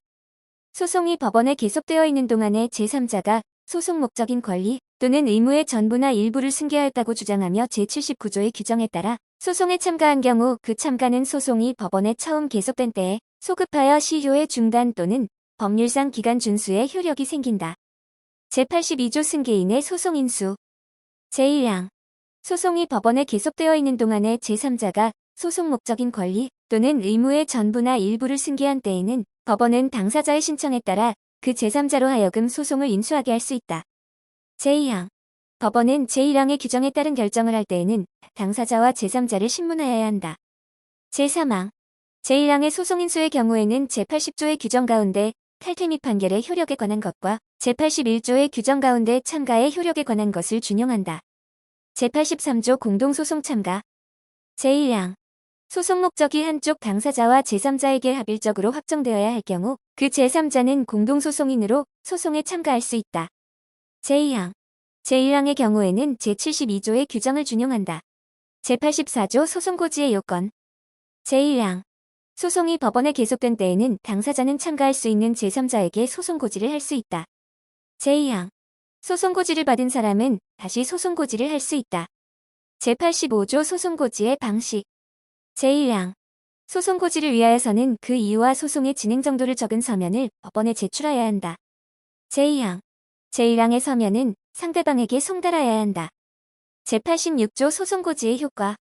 소송이 법원에 계속되어 있는 동안에 제3자가 소송 목적인 권리 또는 의무의 전부나 일부를 승계하였다고 주장하며 제79조의 규정에 따라 소송에 참가한 경우 그 참가는 소송이 법원에 처음 계속된 때에 소급하여 시효의 중단 또는 법률상 기간 준수에 효력이 생긴다. 제82조 승계인의 소송 인수. 제1항. 소송이 법원에 계속되어 있는 동안에 제3자가 소송 목적인 권리 또는 의무의 전부나 일부를 승계한 때에는 법원은 당사자의 신청에 따라 그 제3자로 하여금 소송을 인수하게 할 수 있다. 제2항. 법원은 제1항의 규정에 따른 결정을 할 때에는 당사자와 제3자를 신문하여야 한다. 제3항. 제1항의 소송 인수의 경우에는 제80조의 규정 가운데 탈퇴 및 판결의 효력에 관한 것과 제81조의 규정 가운데 참가의 효력에 관한 것을 준용한다. 제83조 공동소송 참가. 제1항. 소송 목적이 한쪽 당사자와 제3자에게 합일적으로 확정되어야 할 경우 그 제3자는 공동소송인으로 소송에 참가할 수 있다. 제2항. 제1항의 경우에는 제72조의 규정을 준용한다. 제84조 소송고지의 요건. 제1항. 소송이 법원에 계속된 때에는 당사자는 참가할 수 있는 제3자에게 소송고지를 할 수 있다. 제2항. 소송고지를 받은 사람은 다시 소송고지를 할 수 있다. 제85조 소송고지의 방식. 제1항. 소송고지를 위하여서는 그 이유와 소송의 진행 정도를 적은 서면을 법원에 제출해야 한다. 제2항. 제1항의 서면은 상대방에게 송달해야 한다. 제86조 소송고지의 효과.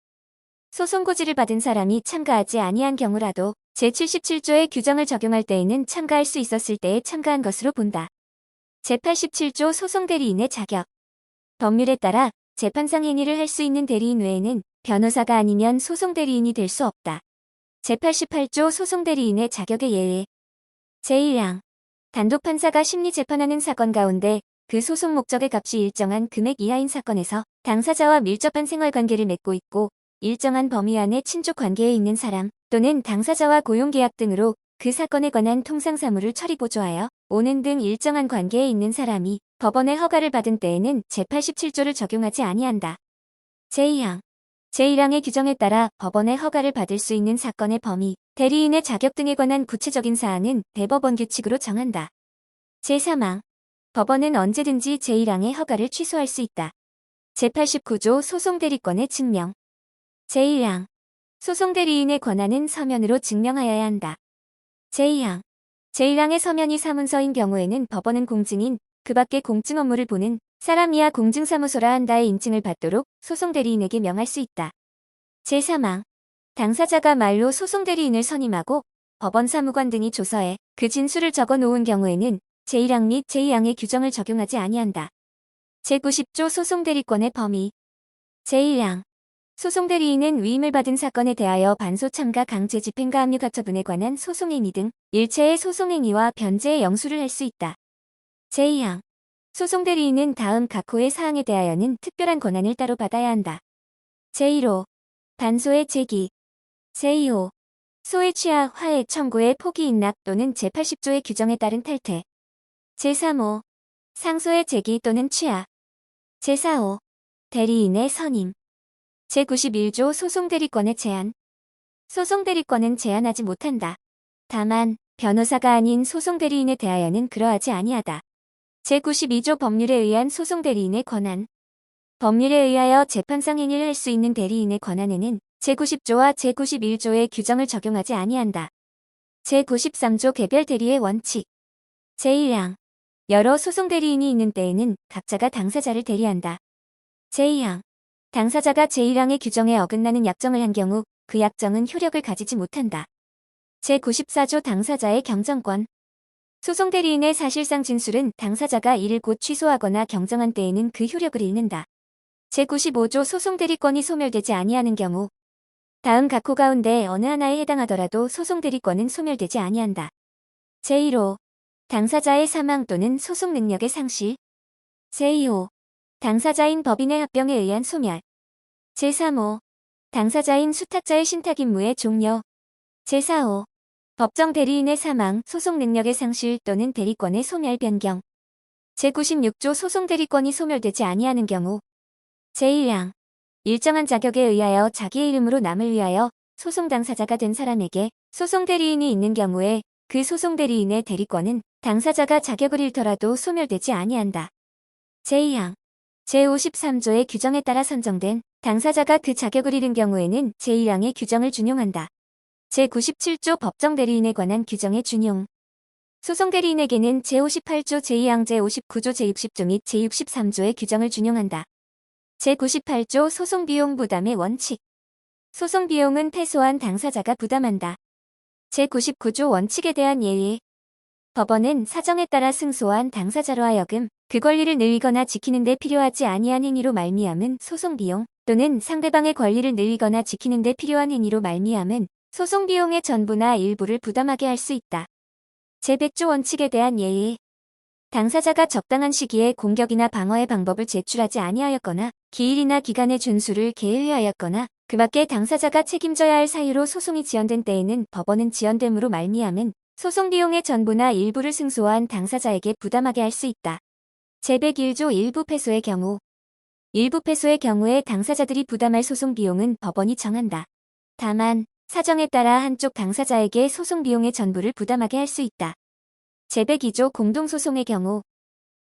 소송고지를 받은 사람이 참가하지 아니한 경우라도 제77조의 규정을 적용할 때에는 참가할 수 있었을 때에 참가한 것으로 본다. 제87조 소송대리인의 자격. 법률에 따라 재판상 행위를 할 수 있는 대리인 외에는 변호사가 아니면 소송대리인이 될 수 없다. 제88조 소송대리인의 자격의 예외. 제1항. 단독 판사가 심리 재판하는 사건 가운데 그 소송 목적의 값이 일정한 금액 이하인 사건에서 당사자와 밀접한 생활관계를 맺고 있고 일정한 범위 안에 친족 관계에 있는 사람 또는 당사자와 고용계약 등으로 그 사건에 관한 통상 사무를 처리 보조하여 오는 등 일정한 관계에 있는 사람이 법원의 허가를 받은 때에는 제87조를 적용하지 아니한다. 제2항 제1항의 규정에 따라 법원의 허가를 받을 수 있는 사건의 범위, 대리인의 자격 등에 관한 구체적인 사항은 대법원 규칙으로 정한다. 제3항 법원은 언제든지 제1항의 허가를 취소할 수 있다. 제89조 소송대리권의 증명 제1항 소송대리인의 권한은 서면으로 증명하여야 한다. 제2항 제1항의 서면이 사문서인 경우에는 법원은 공증인, 그 밖에 공증 업무를 보는 사람 이하 공증사무소라 한다의 인증을 받도록 소송대리인에게 명할 수 있다. 제3항 당사자가 말로 소송대리인을 선임하고 법원 사무관 등이 조서에 그 진술을 적어 놓은 경우에는 제1항 및 제2항의 규정을 적용하지 아니한다. 제90조 소송대리권의 범위 제1항 소송대리인은 위임을 받은 사건에 대하여 반소 참가 강제 집행과 압류 가처분에 관한 소송행위 등 일체의 소송행위와 변제의 영수를 할 수 있다. 제2항 소송대리인은 다음 각 호의 사항에 대하여는 특별한 권한을 따로 받아야 한다. 제1호 반소의 제기 제2호 소의 취하, 화해, 청구의 포기 인락 또는 제80조의 규정에 따른 탈퇴 제3호 상소의 제기 또는 취하 제4호 대리인의 선임 제91조 소송대리권의 제한 소송대리권은 제한하지 못한다. 다만 변호사가 아닌 소송대리인에 대하여는 그러하지 아니하다. 제92조 법률에 의한 소송대리인의 권한 법률에 의하여 재판상 행위를 할 수 있는 대리인의 권한에는 제90조와 제91조의 규정을 적용하지 아니한다. 제93조 개별 대리의 원칙 제1항 여러 소송대리인이 있는 때에는 각자가 당사자를 대리한다. 제2항 당사자가 제1항의 규정에 어긋나는 약정을 한 경우 그 약정은 효력을 가지지 못한다. 제94조 당사자의 경정권 소송대리인의 사실상 진술은 당사자가 이를 곧 취소하거나 경정한 때에는 그 효력을 잃는다. 제95조 소송대리권이 소멸되지 아니하는 경우 다음 각 호 가운데 어느 하나에 해당하더라도 소송대리권은 소멸되지 아니한다. 제1호 당사자의 사망 또는 소송 능력의 상실 제2호 당사자인 법인의 합병에 의한 소멸 제3호 당사자인 수탁자의 신탁 임무의 종료 제4호 법정 대리인의 사망, 소송 능력의 상실 또는 대리권의 소멸 변경 제96조 소송 대리권이 소멸되지 아니하는 경우 제1항 일정한 자격에 의하여 자기의 이름으로 남을 위하여 소송 당사자가 된 사람에게 소송 대리인이 있는 경우에 그 소송 대리인의 대리권은 당사자가 자격을 잃더라도 소멸되지 아니한다. 제2항 제53조의 규정에 따라 선정된 당사자가 그 자격을 잃은 경우에는 제1항의 규정을 준용한다. 제97조 법정대리인에 관한 규정의 준용 소송대리인에게는 제58조 제2항 제59조 제60조 및 제63조의 규정을 준용한다. 제98조 소송비용 부담의 원칙 소송비용은 패소한 당사자가 부담한다. 제99조 원칙에 대한 예의 법원은 사정에 따라 승소한 당사자로 하여금 그 권리를 늘리거나 지키는 데 필요하지 아니한 행위로 말미암은 소송비용 또는 상대방의 권리를 늘리거나 지키는 데 필요한 행위로 말미암은 소송비용의 전부나 일부를 부담하게 할 수 있다. 제100조 원칙에 대한 예의 당사자가 적당한 시기에 공격이나 방어의 방법을 제출하지 아니하였거나 기일이나 기간의 준수를 게을리하였거나 그 밖에 당사자가 책임져야 할 사유로 소송이 지연된 때에는 법원은 지연됨으로 말미암은 소송비용의 전부나 일부를 승소한 당사자에게 부담하게 할 수 있다. 제101조 일부 패소의 경우 일부 패소의 경우에 당사자들이 부담할 소송비용은 법원이 정한다. 다만 사정에 따라 한쪽 당사자에게 소송비용의 전부를 부담하게 할 수 있다. 제102조 공동소송의 경우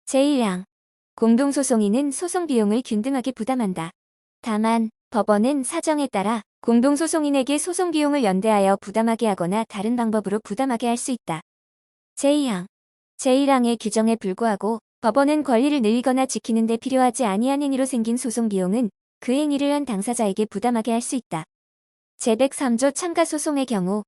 제1항 공동소송인은 소송비용을 균등하게 부담한다. 다만 법원은 사정에 따라 공동소송인에게 소송비용을 연대하여 부담하게 하거나 다른 방법으로 부담하게 할 수 있다. 제2항 제1항의 규정에 불구하고 법원은 권리를 늘리거나 지키는 데 필요하지 아니한 행위로 생긴 소송비용은 그 행위를 한 당사자에게 부담하게 할 수 있다. 제103조 참가소송의 경우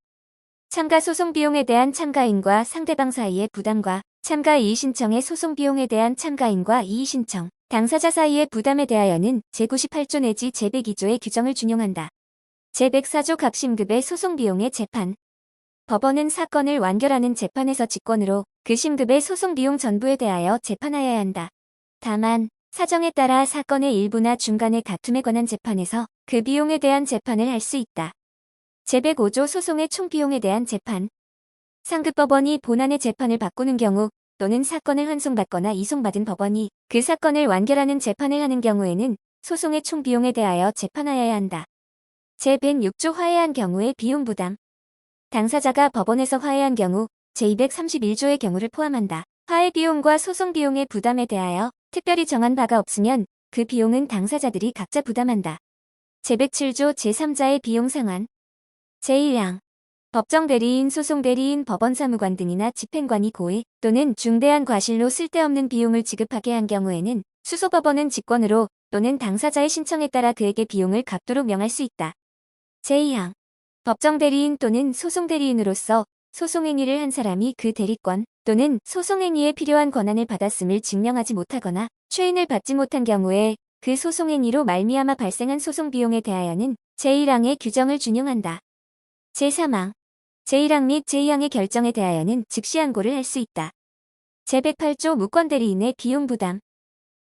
참가소송 비용에 대한 참가인과 상대방 사이의 부담과 참가 이의신청의 소송 비용에 대한 참가인과 이의신청, 당사자 사이의 부담에 대하여는 제98조 내지 제102조의 규정을 준용한다. 제104조 각심급의 소송 비용의 재판 법원은 사건을 완결하는 재판에서 직권으로 그 신급의 소송 비용 전부에 대하여 재판하여야 한다. 다만 사정에 따라 사건의 일부나 중간의 다툼에 관한 재판에서 그 비용에 대한 재판을 할 수 있다. 제105조 소송의 총 비용에 대한 재판. 상급법원이 본안의 재판을 바꾸는 경우 또는 사건을 환송받거나 이송받은 법원이 그 사건을 완결하는 재판을 하는 경우에는 소송의 총 비용에 대하여 재판하여야 한다. 제106조 화해한 경우의 비용 부담. 당사자가 법원에서 화해한 경우 제231조의 경우를 포함한다. 화해 비용과 소송 비용의 부담에 대하여 특별히 정한 바가 없으면 그 비용은 당사자들이 각자 부담한다. 제107조 제3자의 비용 상환. 제1항 법정 대리인, 소송 대리인, 법원 사무관 등이나 집행관이 고의 또는 중대한 과실로 쓸데없는 비용을 지급하게 한 경우에는 수소법원은 직권으로 또는 당사자의 신청에 따라 그에게 비용을 갚도록 명할 수 있다. 제2항 법정 대리인 또는 소송 대리인으로서 소송행위를 한 사람이 그 대리권 또는 소송행위에 필요한 권한을 받았음을 증명하지 못하거나 추인을 받지 못한 경우에 그 소송행위로 말미암아 발생한 소송 비용에 대하여는 제1항의 규정을 준용한다. 제3항 제1항 및 제2항의 결정에 대하여는 즉시 항고를 할 수 있다. 제108조 무권대리인의 비용 부담.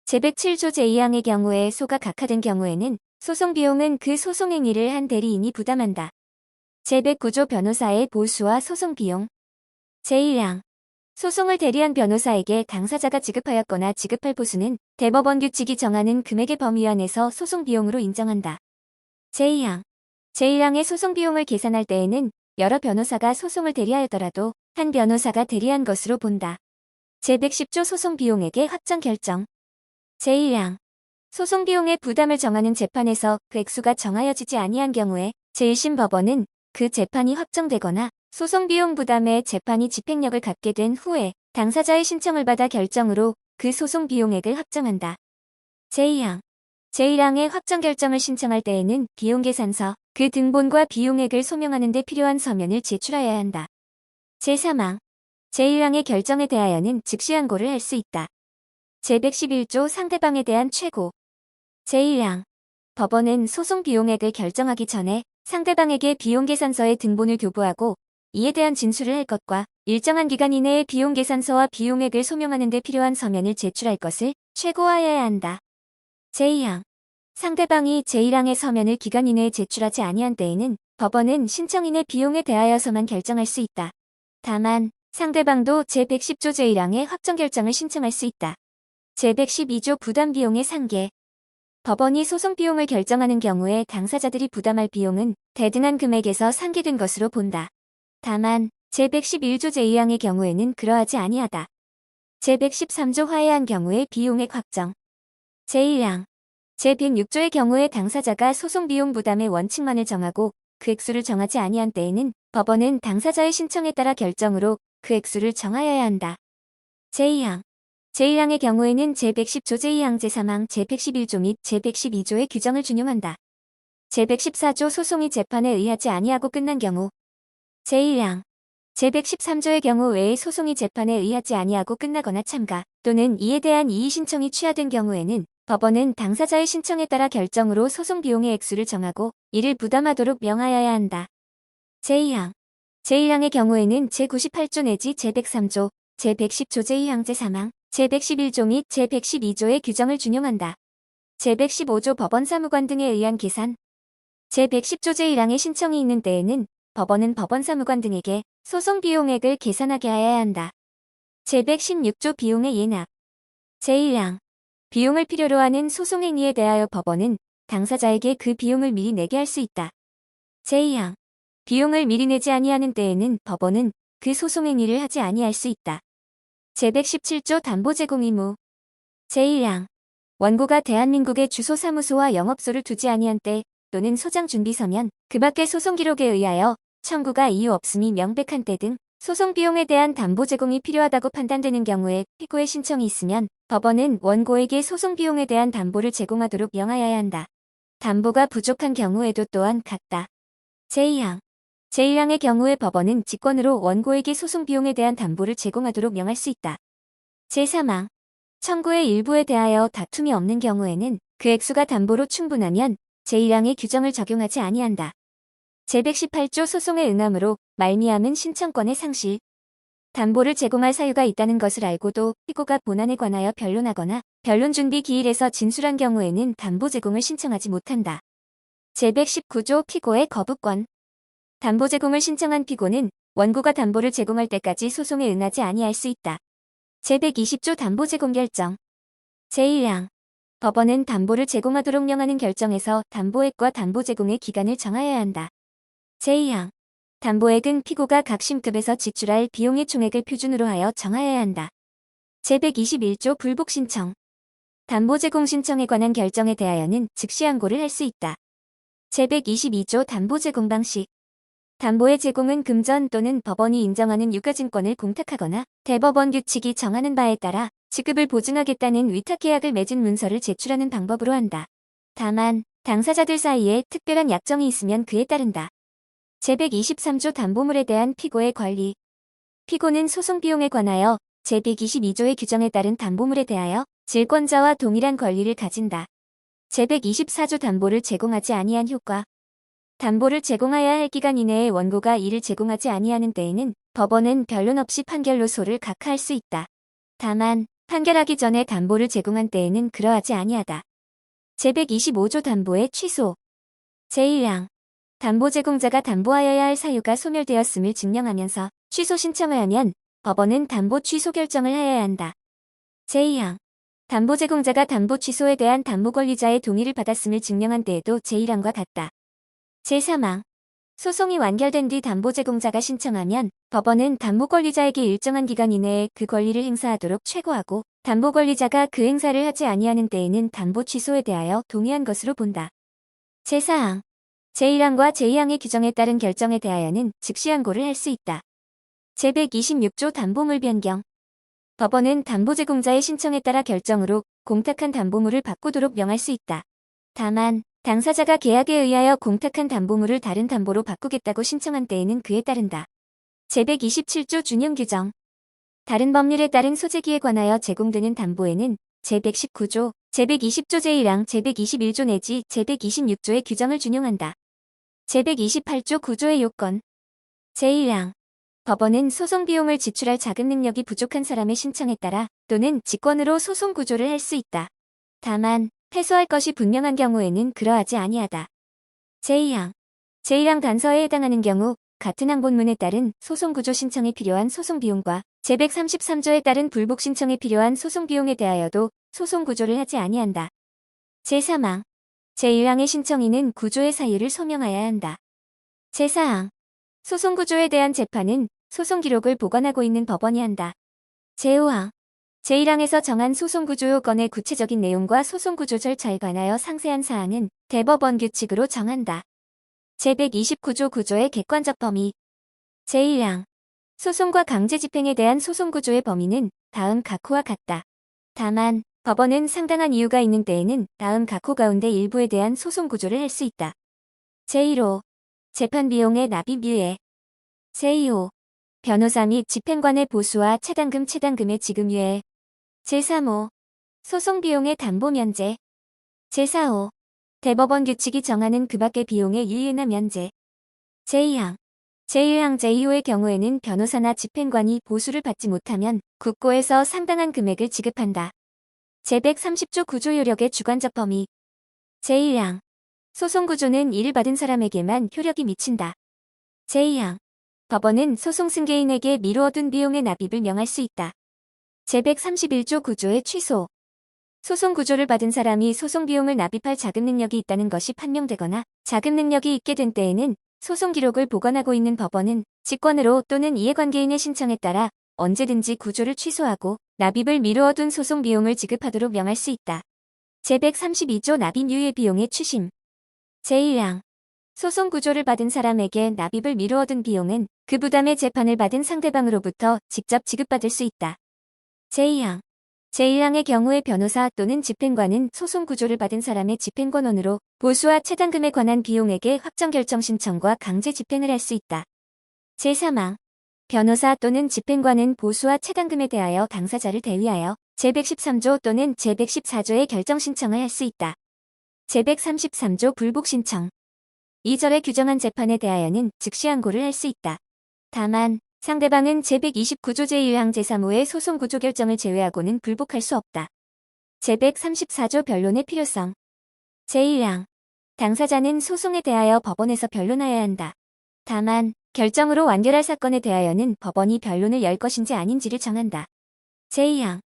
제107조 제2항의 경우에 소가 각하된 경우에는 소송 비용은 그 소송행위를 한 대리인이 부담한다. 제109조 변호사의 보수와 소송 비용. 제1항 소송을 대리한 변호사에게 당사자가 지급하였거나 지급할 보수는 대법원 규칙이 정하는 금액의 범위 안에서 소송 비용으로 인정한다. 제2항 제1항의 소송 비용을 계산할 때에는 여러 변호사가 소송을 대리하였더라도 한 변호사가 대리한 것으로 본다. 제110조 소송 비용액의 확정 결정. 제1항 소송 비용의 부담을 정하는 재판에서 그 액수가 정하여지지 아니한 경우에 제1심 법원은 그 재판이 확정되거나 소송 비용 부담에 재판이 집행력을 갖게 된 후에 당사자의 신청을 받아 결정으로 그 소송 비용액을 확정한다. 제2항 제1항의 확정 결정을 신청할 때에는 비용계산서, 그 등본과 비용액을 소명하는 데 필요한 서면을 제출하여야 한다. 제3항 제1항의 결정에 대하여는 즉시 항고를 할 수 있다. 제111조 상대방에 대한 최고. 제1항 법원은 소송 비용액을 결정하기 전에 상대방에게 비용계산서의 등본을 교부하고 이에 대한 진술을 할 것과 일정한 기간 이내에 비용계산서와 비용액을 소명하는 데 필요한 서면을 제출할 것을 최고화해야 한다. 제2항 상대방이 제1항의 서면을 기간 이내에 제출하지 아니한 때에는 법원은 신청인의 비용에 대하여서만 결정할 수 있다. 다만 상대방도 제110조 제1항의 확정 결정을 신청할 수 있다. 제112조 부담 비용의 상계. 법원이 소송 비용을 결정하는 경우에 당사자들이 부담할 비용은 대등한 금액에서 상계된 것으로 본다. 다만 제111조 제2항의 경우에는 그러하지 아니하다. 제113조 화해한 경우의 비용액 확정. 제1항 제106조의 경우에 당사자가 소송 비용 부담의 원칙만을 정하고 그 액수를 정하지 아니한 때에는 법원은 당사자의 신청에 따라 결정으로 그 액수를 정하여야 한다. 제2항 제1항의 경우에는 제110조 제2항 제3항 제111조 및 제112조의 규정을 준용한다. 제114조 소송이 재판에 의하지 아니하고 끝난 경우. 제1항 제113조의 경우 외에 소송이 재판에 의하지 아니하고 끝나거나 참가 또는 이에 대한 이의 신청이 취하된 경우에는 법원은 당사자의 신청에 따라 결정으로 소송 비용의 액수를 정하고 이를 부담하도록 명하여야 한다. 제2항 제1항의 경우에는 제98조 내지 제103조, 제110조 제2항 제3항, 제111조 및 제112조의 규정을 준용한다. 제115조 법원 사무관 등에 의한 계산. 제110조 제1항의 신청이 있는 때에는 법원은 법원 사무관 등에게 소송 비용액을 계산하게 하여야 한다. 제116조 비용의 예납. 제1항 비용을 필요로 하는 소송행위에 대하여 법원은 당사자에게 그 비용을 미리 내게 할 수 있다. 제2항 비용을 미리 내지 아니하는 때에는 법원은 그 소송행위를 하지 아니할 수 있다. 제117조 담보 제공 의무. 제1항 원고가 대한민국의 주소 사무소와 영업소를 두지 아니한 때 또는 소장 준비서면 그 밖의 소송 기록에 의하여 청구가 이유 없음이 명백한 때 등 소송 비용에 대한 담보 제공이 필요하다고 판단되는 경우에 피고의 신청이 있으면 법원은 원고에게 소송 비용에 대한 담보를 제공하도록 명하여야 한다. 담보가 부족한 경우에도 또한 같다. 제2항 제1항의 경우에 법원은 직권으로 원고에게 소송 비용에 대한 담보를 제공하도록 명할 수 있다. 제3항 청구의 일부에 대하여 다툼이 없는 경우에는 그 액수가 담보로 충분하면 제1항의 규정을 적용하지 아니한다. 제118조 소송의 응함으로 말미암은 신청권의 상실. 담보를 제공할 사유가 있다는 것을 알고도 피고가 본안에 관하여 변론하거나 변론 준비 기일에서 진술한 경우에는 담보 제공을 신청하지 못한다. 제119조 피고의 거부권. 담보 제공을 신청한 피고는 원고가 담보를 제공할 때까지 소송에 응하지 아니할 수 있다. 제120조 담보 제공 결정. 제1항. 법원은 담보를 제공하도록 명하는 결정에서 담보액과 담보 제공의 기간을 정하여야 한다. 제2항. 담보액은 피고가 각 심급에서 지출할 비용의 총액을 표준으로 하여 정하여야 한다. 제121조 불복 신청. 담보 제공 신청에 관한 결정에 대하여는 즉시 항고를 할 수 있다. 제122조 담보 제공 방식. 담보의 제공은 금전 또는 법원이 인정하는 유가증권을 공탁하거나 대법원 규칙이 정하는 바에 따라 지급을 보증하겠다는 위탁계약을 맺은 문서를 제출하는 방법으로 한다. 다만 당사자들 사이에 특별한 약정이 있으면 그에 따른다. 제123조 담보물에 대한 피고의 권리. 피고는 소송 비용에 관하여 제122조의 규정에 따른 담보물에 대하여 질권자와 동일한 권리를 가진다. 제124조 담보를 제공하지 아니한 효과. 담보를 제공하여야 할 기간 이내에 원고가 이를 제공하지 아니하는 때에는 법원은 변론 없이 판결로 소를 각하할 수 있다. 다만 판결하기 전에 담보를 제공한 때에는 그러하지 아니하다. 제125조 담보의 취소. 제1항. 담보 제공자가 담보하여야 할 사유가 소멸되었음을 증명하면서 취소 신청을 하면 법원은 담보 취소 결정을 하여야 한다. 제2항. 담보 제공자가 담보 취소에 대한 담보 권리자의 동의를 받았음을 증명한 때에도 제1항과 같다. 제3항. 소송이 완결된 뒤 담보 제공자가 신청하면 법원은 담보 권리자에게 일정한 기간 이내에 그 권리를 행사하도록 최고하고 담보 권리자가 그 행사를 하지 아니하는 때에는 담보 취소에 대하여 동의한 것으로 본다. 제4항. 제1항과 제2항의 규정에 따른 결정에 대하여는 즉시 항고를 할 수 있다. 제126조 담보물 변경. 법원은 담보 제공자의 신청에 따라 결정으로 공탁한 담보물을 바꾸도록 명할 수 있다. 다만 당사자가 계약에 의하여 공탁한 담보물을 다른 담보로 바꾸겠다고 신청한 때에는 그에 따른다. 제127조 준용 규정. 다른 법률에 따른 소재기에 관하여 제공되는 담보에는 제119조, 제120조 제1항, 제121조 내지 제126조의 규정을 준용한다. 제128조 구조의 요건. 제1항. 법원은 소송 비용을 지출할 자금 능력이 부족한 사람의 신청에 따라 또는 직권으로 소송 구조를 할 수 있다. 다만 패소할 것이 분명한 경우에는 그러하지 아니하다. 제2항. 제1항 단서에 해당하는 경우 같은 항본문에 따른 소송 구조 신청에 필요한 소송 비용과 제133조에 따른 불복 신청에 필요한 소송 비용에 대하여도 소송 구조를 하지 아니한다. 제3항. 제1항의 신청인은 구조의 사유를 소명하여야 한다. 제4항. 소송 구조에 대한 재판은 소송 기록을 보관하고 있는 법원이 한다. 제5항. 제1항에서 정한 소송 구조 요건의 구체적인 내용과 소송 구조 절차에 관하여 상세한 사항은 대법원 규칙으로 정한다. 제129조 구조의 객관적 범위. 제1항. 소송과 강제 집행에 대한 소송 구조의 범위는 다음 각호와 같다. 다만 법원은 상당한 이유가 있는 때에는 다음 각호 가운데 일부에 대한 소송 구조를 할 수 있다. 제1호. 재판 비용의 납입 유예. 제2호. 변호사 및 집행관의 보수와 체당금의 지급 유예. 제3호. 소송 비용의 담보 면제. 제4호. 대법원 규칙이 정하는 그 밖의 비용의 유예나 면제. 제2항. 제1항 제2호의 경우에는 변호사나 집행관이 보수를 받지 못하면 국고에서 상당한 금액을 지급한다. 제130조 구조 효력의 주관적 범위. 제1항. 소송 구조는 이를 받은 사람에게만 효력이 미친다. 제2항. 법원은 소송 승계인에게 미루어둔 비용의 납입을 명할 수 있다. 제131조 구조의 취소. 소송 구조를 받은 사람이 소송 비용을 납입할 자금 능력이 있다는 것이 판명되거나 자금 능력이 있게 된 때에는 소송 기록을 보관하고 있는 법원은 직권으로 또는 이해관계인의 신청에 따라 언제든지 구조를 취소하고 납입을 미루어둔 소송 비용을 지급하도록 명할 수 있다. 제132조 납입 유예 비용의 추심. 제1항. 소송 구조를 받은 사람에게 납입을 미루어둔 비용은 그 부담의 재판을 받은 상대방으로부터 직접 지급받을 수 있다. 제2항. 제1항의 경우에 변호사 또는 집행관은 소송 구조를 받은 사람의 집행권원으로 보수와 체당금에 관한 비용액의 확정 결정 신청과 강제 집행을 할 수 있다. 제3항. 변호사 또는 집행관은 보수와 체당금에 대하여 당사자를 대위하여 제113조 또는 제114조의 결정 신청을 할 수 있다. 제133조 불복 신청. 2절에 규정한 재판에 대하여는 즉시 항고를 할 수 있다. 다만 상대방은 제129조 제1항 제3호의 소송 구조 결정을 제외하고는 불복할 수 없다. 제134조 변론의 필요성. 제1항. 당사자는 소송에 대하여 법원에서 변론하여야 한다. 다만 결정으로 완결할 사건에 대하여는 법원이 변론을 열 것인지 아닌지를 정한다. 제2항.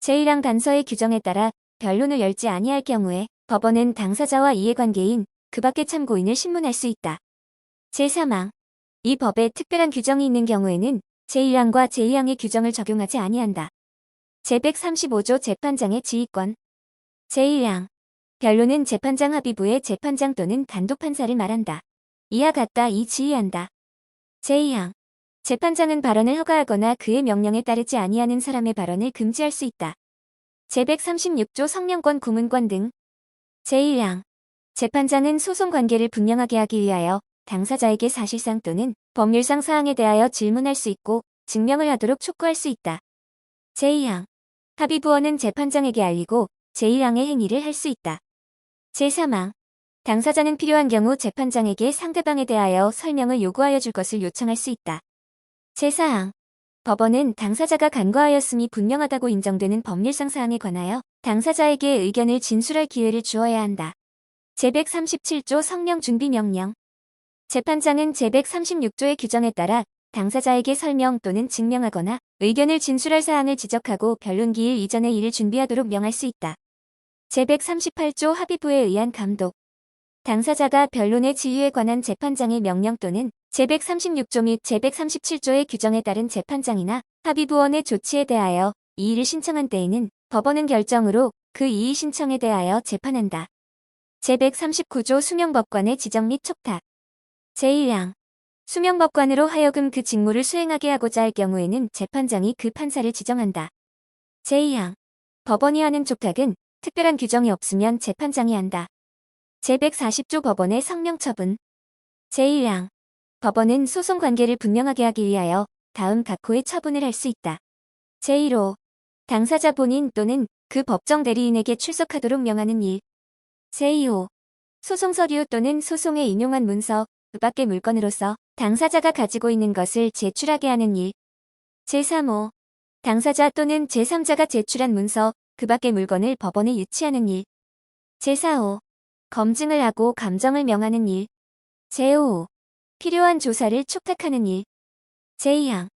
제1항 단서의 규정에 따라 변론을 열지 아니할 경우에 법원은 당사자와 이해관계인 그 밖의 참고인을 신문할 수 있다. 제3항. 이 법에 특별한 규정이 있는 경우에는 제1항과 제2항의 규정을 적용하지 아니한다. 제135조 재판장의 지휘권. 제1항. 변론은 재판장 합의부의 재판장 또는 단독 판사를 말한다. 이와 같다 이 지휘한다. 제2항. 재판장은 발언을 허가하거나 그의 명령에 따르지 아니하는 사람의 발언을 금지할 수 있다. 제136조 성명권 구문권 등. 제1항. 재판장은 소송 관계를 분명하게 하기 위하여 당사자에게 사실상 또는 법률상 사항에 대하여 질문할 수 있고 증명을 하도록 촉구할 수 있다. 제2항. 합의부원은 재판장에게 알리고 제1항의 행위를 할 수 있다. 제3항. 당사자는 필요한 경우 재판장에게 상대방에 대하여 설명을 요구하여 줄 것을 요청할 수 있다. 제4항. 법원은 당사자가 간과하였음이 분명하다고 인정되는 법률상 사항에 관하여 당사자에게 의견을 진술할 기회를 주어야 한다. 제137조 성명준비명령. 재판장은 제136조의 규정에 따라 당사자에게 설명 또는 증명하거나 의견을 진술할 사항을 지적하고 변론기일 이전에 이를 준비하도록 명할 수 있다. 제138조 합의부에 의한 감독. 당사자가 변론의 지휘에 관한 재판장의 명령 또는 제136조 및 제137조의 규정에 따른 재판장이나 합의부원의 조치에 대하여 이의를 신청한 때에는 법원은 결정으로 그 이의 신청에 대하여 재판한다. 제139조 수명법관의 지정 및 촉탁. 제1항. 수명법관으로 하여금 그 직무를 수행하게 하고자 할 경우에는 재판장이 그 판사를 지정한다. 제2항. 법원이 하는 촉탁은 특별한 규정이 없으면 재판장이 한다. 제140조 법원의 성명처분. 제1항. 법원은 소송 관계를 분명하게 하기 위하여 다음 각호의 처분을 할 수 있다. 제1호. 당사자 본인 또는 그 법정 대리인에게 출석하도록 명하는 일. 제2호. 소송 서류 또는 소송에 인용한 문서, 그 밖의 물건으로서 당사자가 가지고 있는 것을 제출하게 하는 일. 제3호. 당사자 또는 제3자가 제출한 문서, 그 밖의 물건을 법원에 유치하는 일. 제4호. 검증을 하고 감정을 명하는 일. 제5호. 필요한 조사를 촉탁하는 일. 제2항.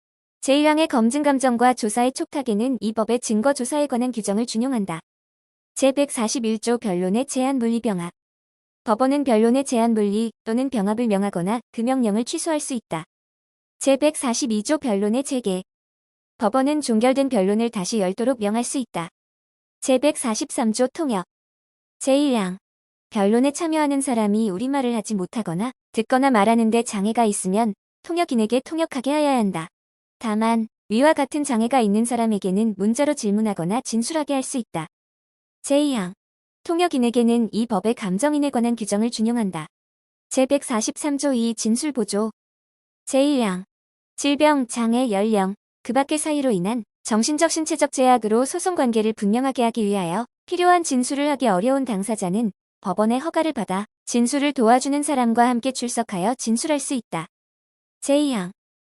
제1항의 검증 감정과 조사의 촉탁에는 이 법의 증거 조사에 관한 규정을 준용한다. 제141조 변론의 제한 분리 병합. 법원은 변론의 제한 분리 또는 병합을 명하거나 그 명령을 취소할 수 있다. 제142조 변론의 재개. 법원은 종결된 변론을 다시 열도록 명할 수 있다. 제143조 통역. 제1항. 변론에 참여하는 사람이 우리말을 하지 못하거나 듣거나 말하는 데 장애가 있으면 통역인에게 통역하게 하여야 한다. 다만 위와 같은 장애가 있는 사람에게는 문자로 질문하거나 진술하게 할 수 있다. 제2항. 통역인에게는 이 법의 감정인에 관한 규정을 준용한다. 제143조 2 진술보조. 제1항. 질병, 장애, 연령, 그 밖의 사유로 인한 정신적 신체적 제약으로 소송관계를 분명하게 하기 위하여 필요한 진술을 하기 어려운 당사자는 법원의 허가를 받아 진술을 도와주는 사람과 함께 출석하여 진술할 수 있다. 제2항.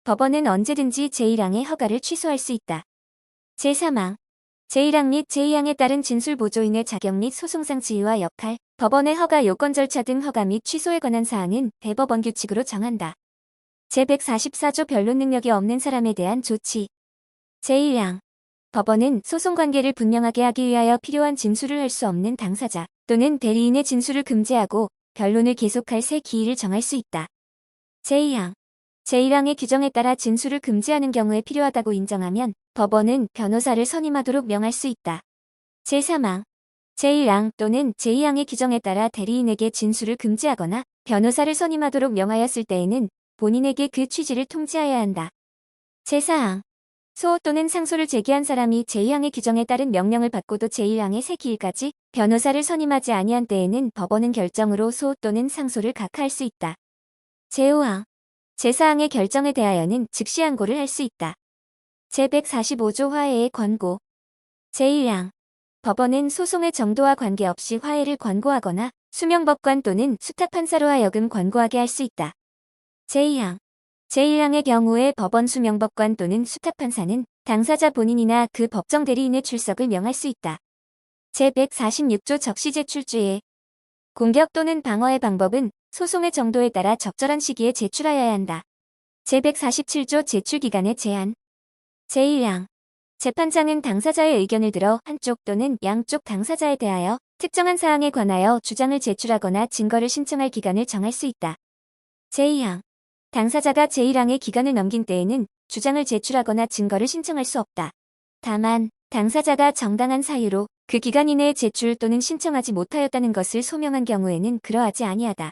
법원은 언제든지 제1항의 허가를 취소할 수 있다. 제3항. 제1항 및 제2항에 따른 진술보조인의 자격 및 소송상 지위와 역할, 법원의 허가 요건 절차 등 허가 및 취소에 관한 사항은 대법원 규칙으로 정한다. 제144조 변론 능력이 없는 사람에 대한 조치. 제1항. 법원은 소송관계를 분명하게 하기 위하여 필요한 진술을 할 수 없는 당사자 또는 대리인의 진술을 금지하고 변론을 계속할 새 기일을 정할 수 있다. 제2항. 제1항의 규정에 따라 진술을 금지하는 경우에 필요하다고 인정하면 법원은 변호사를 선임하도록 명할 수 있다. 제3항. 제1항 또는 제2항의 규정에 따라 대리인에게 진술을 금지하거나 변호사를 선임하도록 명하였을 때에는 본인에게 그 취지를 통지하여야 한다. 제4항. 소호 또는 상소를 제기한 사람이 제2항의 규정에 따른 명령을 받고도 제1항의 새 기일까지 변호사를 선임하지 아니한 때에는 법원은 결정으로 소호 또는 상소를 각하할 수 있다. 제5항. 제4항의 결정에 대하여는 즉시 항고를 할 수 있다. 제145조 화해의 권고. 제1항. 법원은 소송의 정도와 관계없이 화해를 권고하거나 수명법관 또는 수탁판사로 하여금 권고하게 할 수 있다. 제2항. 제1항의 경우에 법원 수명법관 또는 수탁판사는 당사자 본인이나 그 법정 대리인의 출석을 명할 수 있다. 제146조 적시제출주의 공격 또는 방어의 방법은 소송의 정도에 따라 적절한 시기에 제출하여야 한다. 제147조 제출기간의 제한. 제1항 재판장은 당사자의 의견을 들어 한쪽 또는 양쪽 당사자에 대하여 특정한 사항에 관하여 주장을 제출하거나 증거를 신청할 기간을 정할 수 있다. 제2항 당사자가 제1항의 기간을 넘긴 때에는 주장을 제출하거나 증거를 신청할 수 없다. 다만 당사자가 정당한 사유로 그 기간 이내에 제출 또는 신청하지 못하였다는 것을 소명한 경우에는 그러하지 아니하다.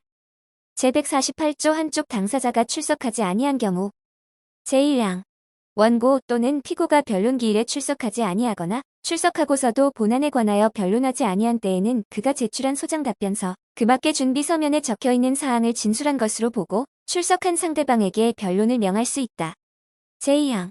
제148조 한쪽 당사자가 출석하지 아니한 경우 제1항 원고 또는 피고가 변론 기일에 출석하지 아니하거나 출석하고서도 본안에 관하여 변론하지 아니한 때에는 그가 제출한 소장 답변서 그 밖의 준비 서면에 적혀있는 사항을 진술한 것으로 보고 출석한 상대방에게 변론을 명할 수 있다. 제2항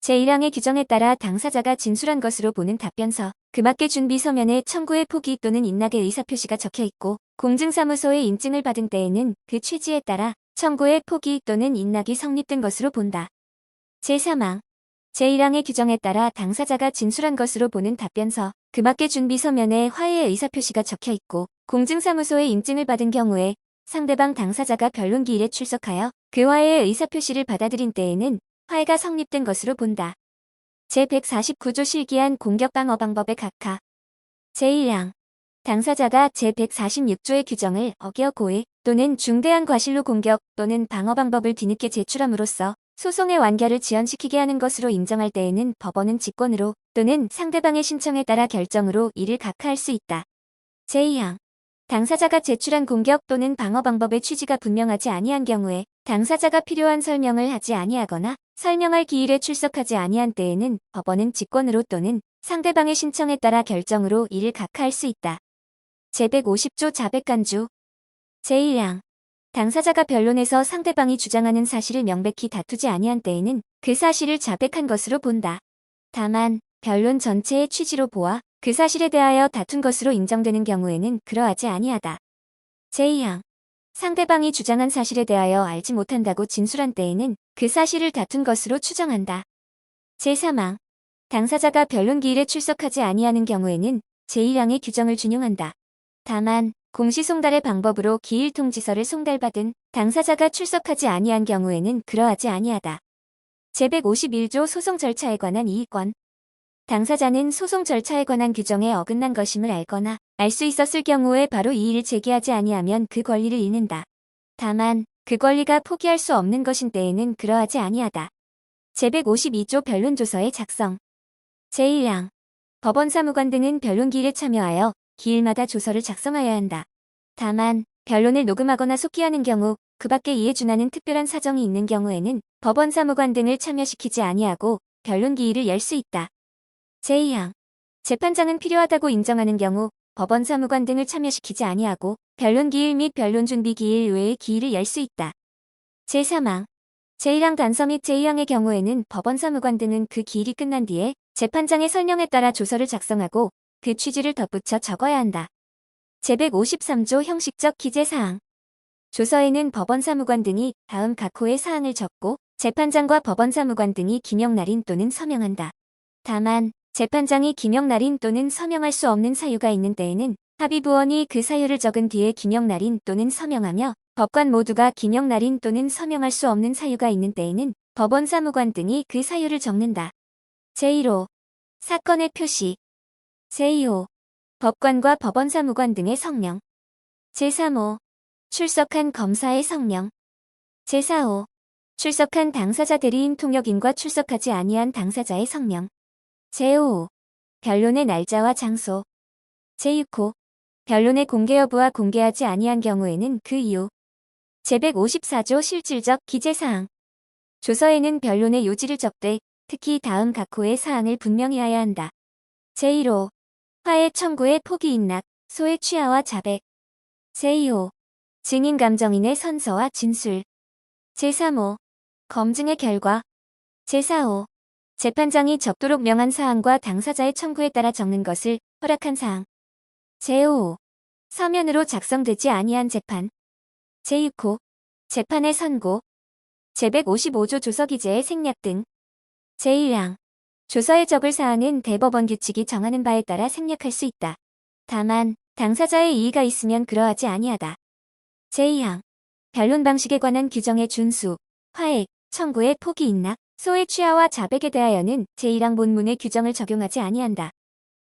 제1항의 규정에 따라 당사자가 진술한 것으로 보는 답변서 그 밖의 준비 서면에 청구의 포기 또는 인락의 의사표시가 적혀있고 공증사무소의 인증을 받은 때에는 그 취지에 따라 청구의 포기 또는 인락이 성립된 것으로 본다. 제3항 제1항의 규정에 따라 당사자가 진술한 것으로 보는 답변서 그 밖의 준비 서면에 화해의 의사표시가 적혀있고 공증사무소의 인증을 받은 경우에 상대방 당사자가 변론 기일에 출석하여 그 화해의 의사표시를 받아들인 때에는 화해가 성립된 것으로 본다. 제149조 실기한 공격방어 방법의 각하. 제1항 당사자가 제146조의 규정을 어겨 고의 또는 중대한 과실로 공격 또는 방어 방법을 뒤늦게 제출함으로써 소송의 완결을 지연시키게 하는 것으로 인정할 때에는 법원은 직권으로 또는 상대방의 신청에 따라 결정으로 이를 각하할 수 있다. 제2항 당사자가 제출한 공격 또는 방어 방법의 취지가 분명하지 아니한 경우에 당사자가 필요한 설명을 하지 아니하거나 설명할 기일에 출석하지 아니한 때에는 법원은 직권으로 또는 상대방의 신청에 따라 결정으로 이를 각하할 수 있다. 제150조 자백간주. 제1항 당사자가 변론에서 상대방이 주장하는 사실을 명백히 다투지 아니한 때에는 그 사실을 자백한 것으로 본다. 다만 변론 전체의 취지로 보아 그 사실에 대하여 다툰 것으로 인정되는 경우에는 그러하지 아니하다. 제2항 상대방이 주장한 사실에 대하여 알지 못한다고 진술한 때에는 그 사실을 다툰 것으로 추정한다. 제3항 당사자가 변론 기일에 출석하지 아니하는 경우에는 제1항의 규정을 준용한다. 다만 공시송달의 방법으로 기일 통지서를 송달받은 당사자가 출석하지 아니한 경우에는 그러하지 아니하다. 제151조 소송 절차에 관한 이의권. 당사자는 소송 절차에 관한 규정에 어긋난 것임을 알거나 알 수 있었을 경우에 바로 이의를 제기하지 아니하면 그 권리를 잃는다. 다만 그 권리가 포기할 수 없는 것인 때에는 그러하지 아니하다. 제152조 변론조서의 작성. 제1항 법원사무관 등은 변론 기일에 참여하여 기일마다 조서를 작성하여야 한다. 다만 변론을 녹음하거나 속기하는 경우 그 밖에 이에 준하는 특별한 사정이 있는 경우에는 법원사무관 등을 참여시키지 아니하고 변론 기일을 열 수 있다. 제2항 재판장은 필요하다고 인정하는 경우 법원사무관 등을 참여시키지 아니하고 변론 기일 및 변론 준비 기일 외의 기일을 열 수 있다. 제3항 제1항 단서 및 제2항의 경우에는 법원사무관 등은 그 기일이 끝난 뒤에 재판장의 설명에 따라 조서를 작성하고 그 취지를 덧붙여 적어야 한다. 제153조 형식적 기재사항. 조서에는 법원사무관 등이 다음 각호의 사항을 적고 재판장과 법원사무관 등이 기명날인 또는 서명한다. 다만 재판장이 기명날인 또는 서명할 수 없는 사유가 있는 때에는 합의부원이 그 사유를 적은 뒤에 기명날인 또는 서명하며 법관 모두가 기명날인 또는 서명할 수 없는 사유가 있는 때에는 법원사무관 등이 그 사유를 적는다. 제1호 사건의 표시. 제2호 법관과 법원사무관 등의 성명. 제3호 출석한 검사의 성명. 제4호 출석한 당사자 대리인 통역인과 출석하지 아니한 당사자의 성명. 제5호 변론의 날짜와 장소. 제6호 변론의 공개 여부와 공개하지 아니한 경우에는 그 이유. 제154조 실질적 기재사항. 조서에는 변론의 요지를 적되 특히 다음 각호의 사항을 분명히 하여야 한다. 제1호 화해 청구의 포기 인락, 소의 취하와 자백. 제2호 증인 감정인의 선서와 진술. 제3호 검증의 결과. 제4호 재판장이 적도록 명한 사항과 당사자의 청구에 따라 적는 것을 허락한 사항. 제5호 서면으로 작성되지 아니한 재판. 제6호 재판의 선고. 제155조 조서기재의 생략 등. 제1항. 조서에 적을 사항은 대법원 규칙이 정하는 바에 따라 생략할 수 있다. 다만 당사자의 이의가 있으면 그러하지 아니하다. 제2항. 변론 방식에 관한 규정의 준수, 화액, 청구의 폭이 있나? 소의 취하와 자백에 대하여는 제1항 본문의 규정을 적용하지 아니한다.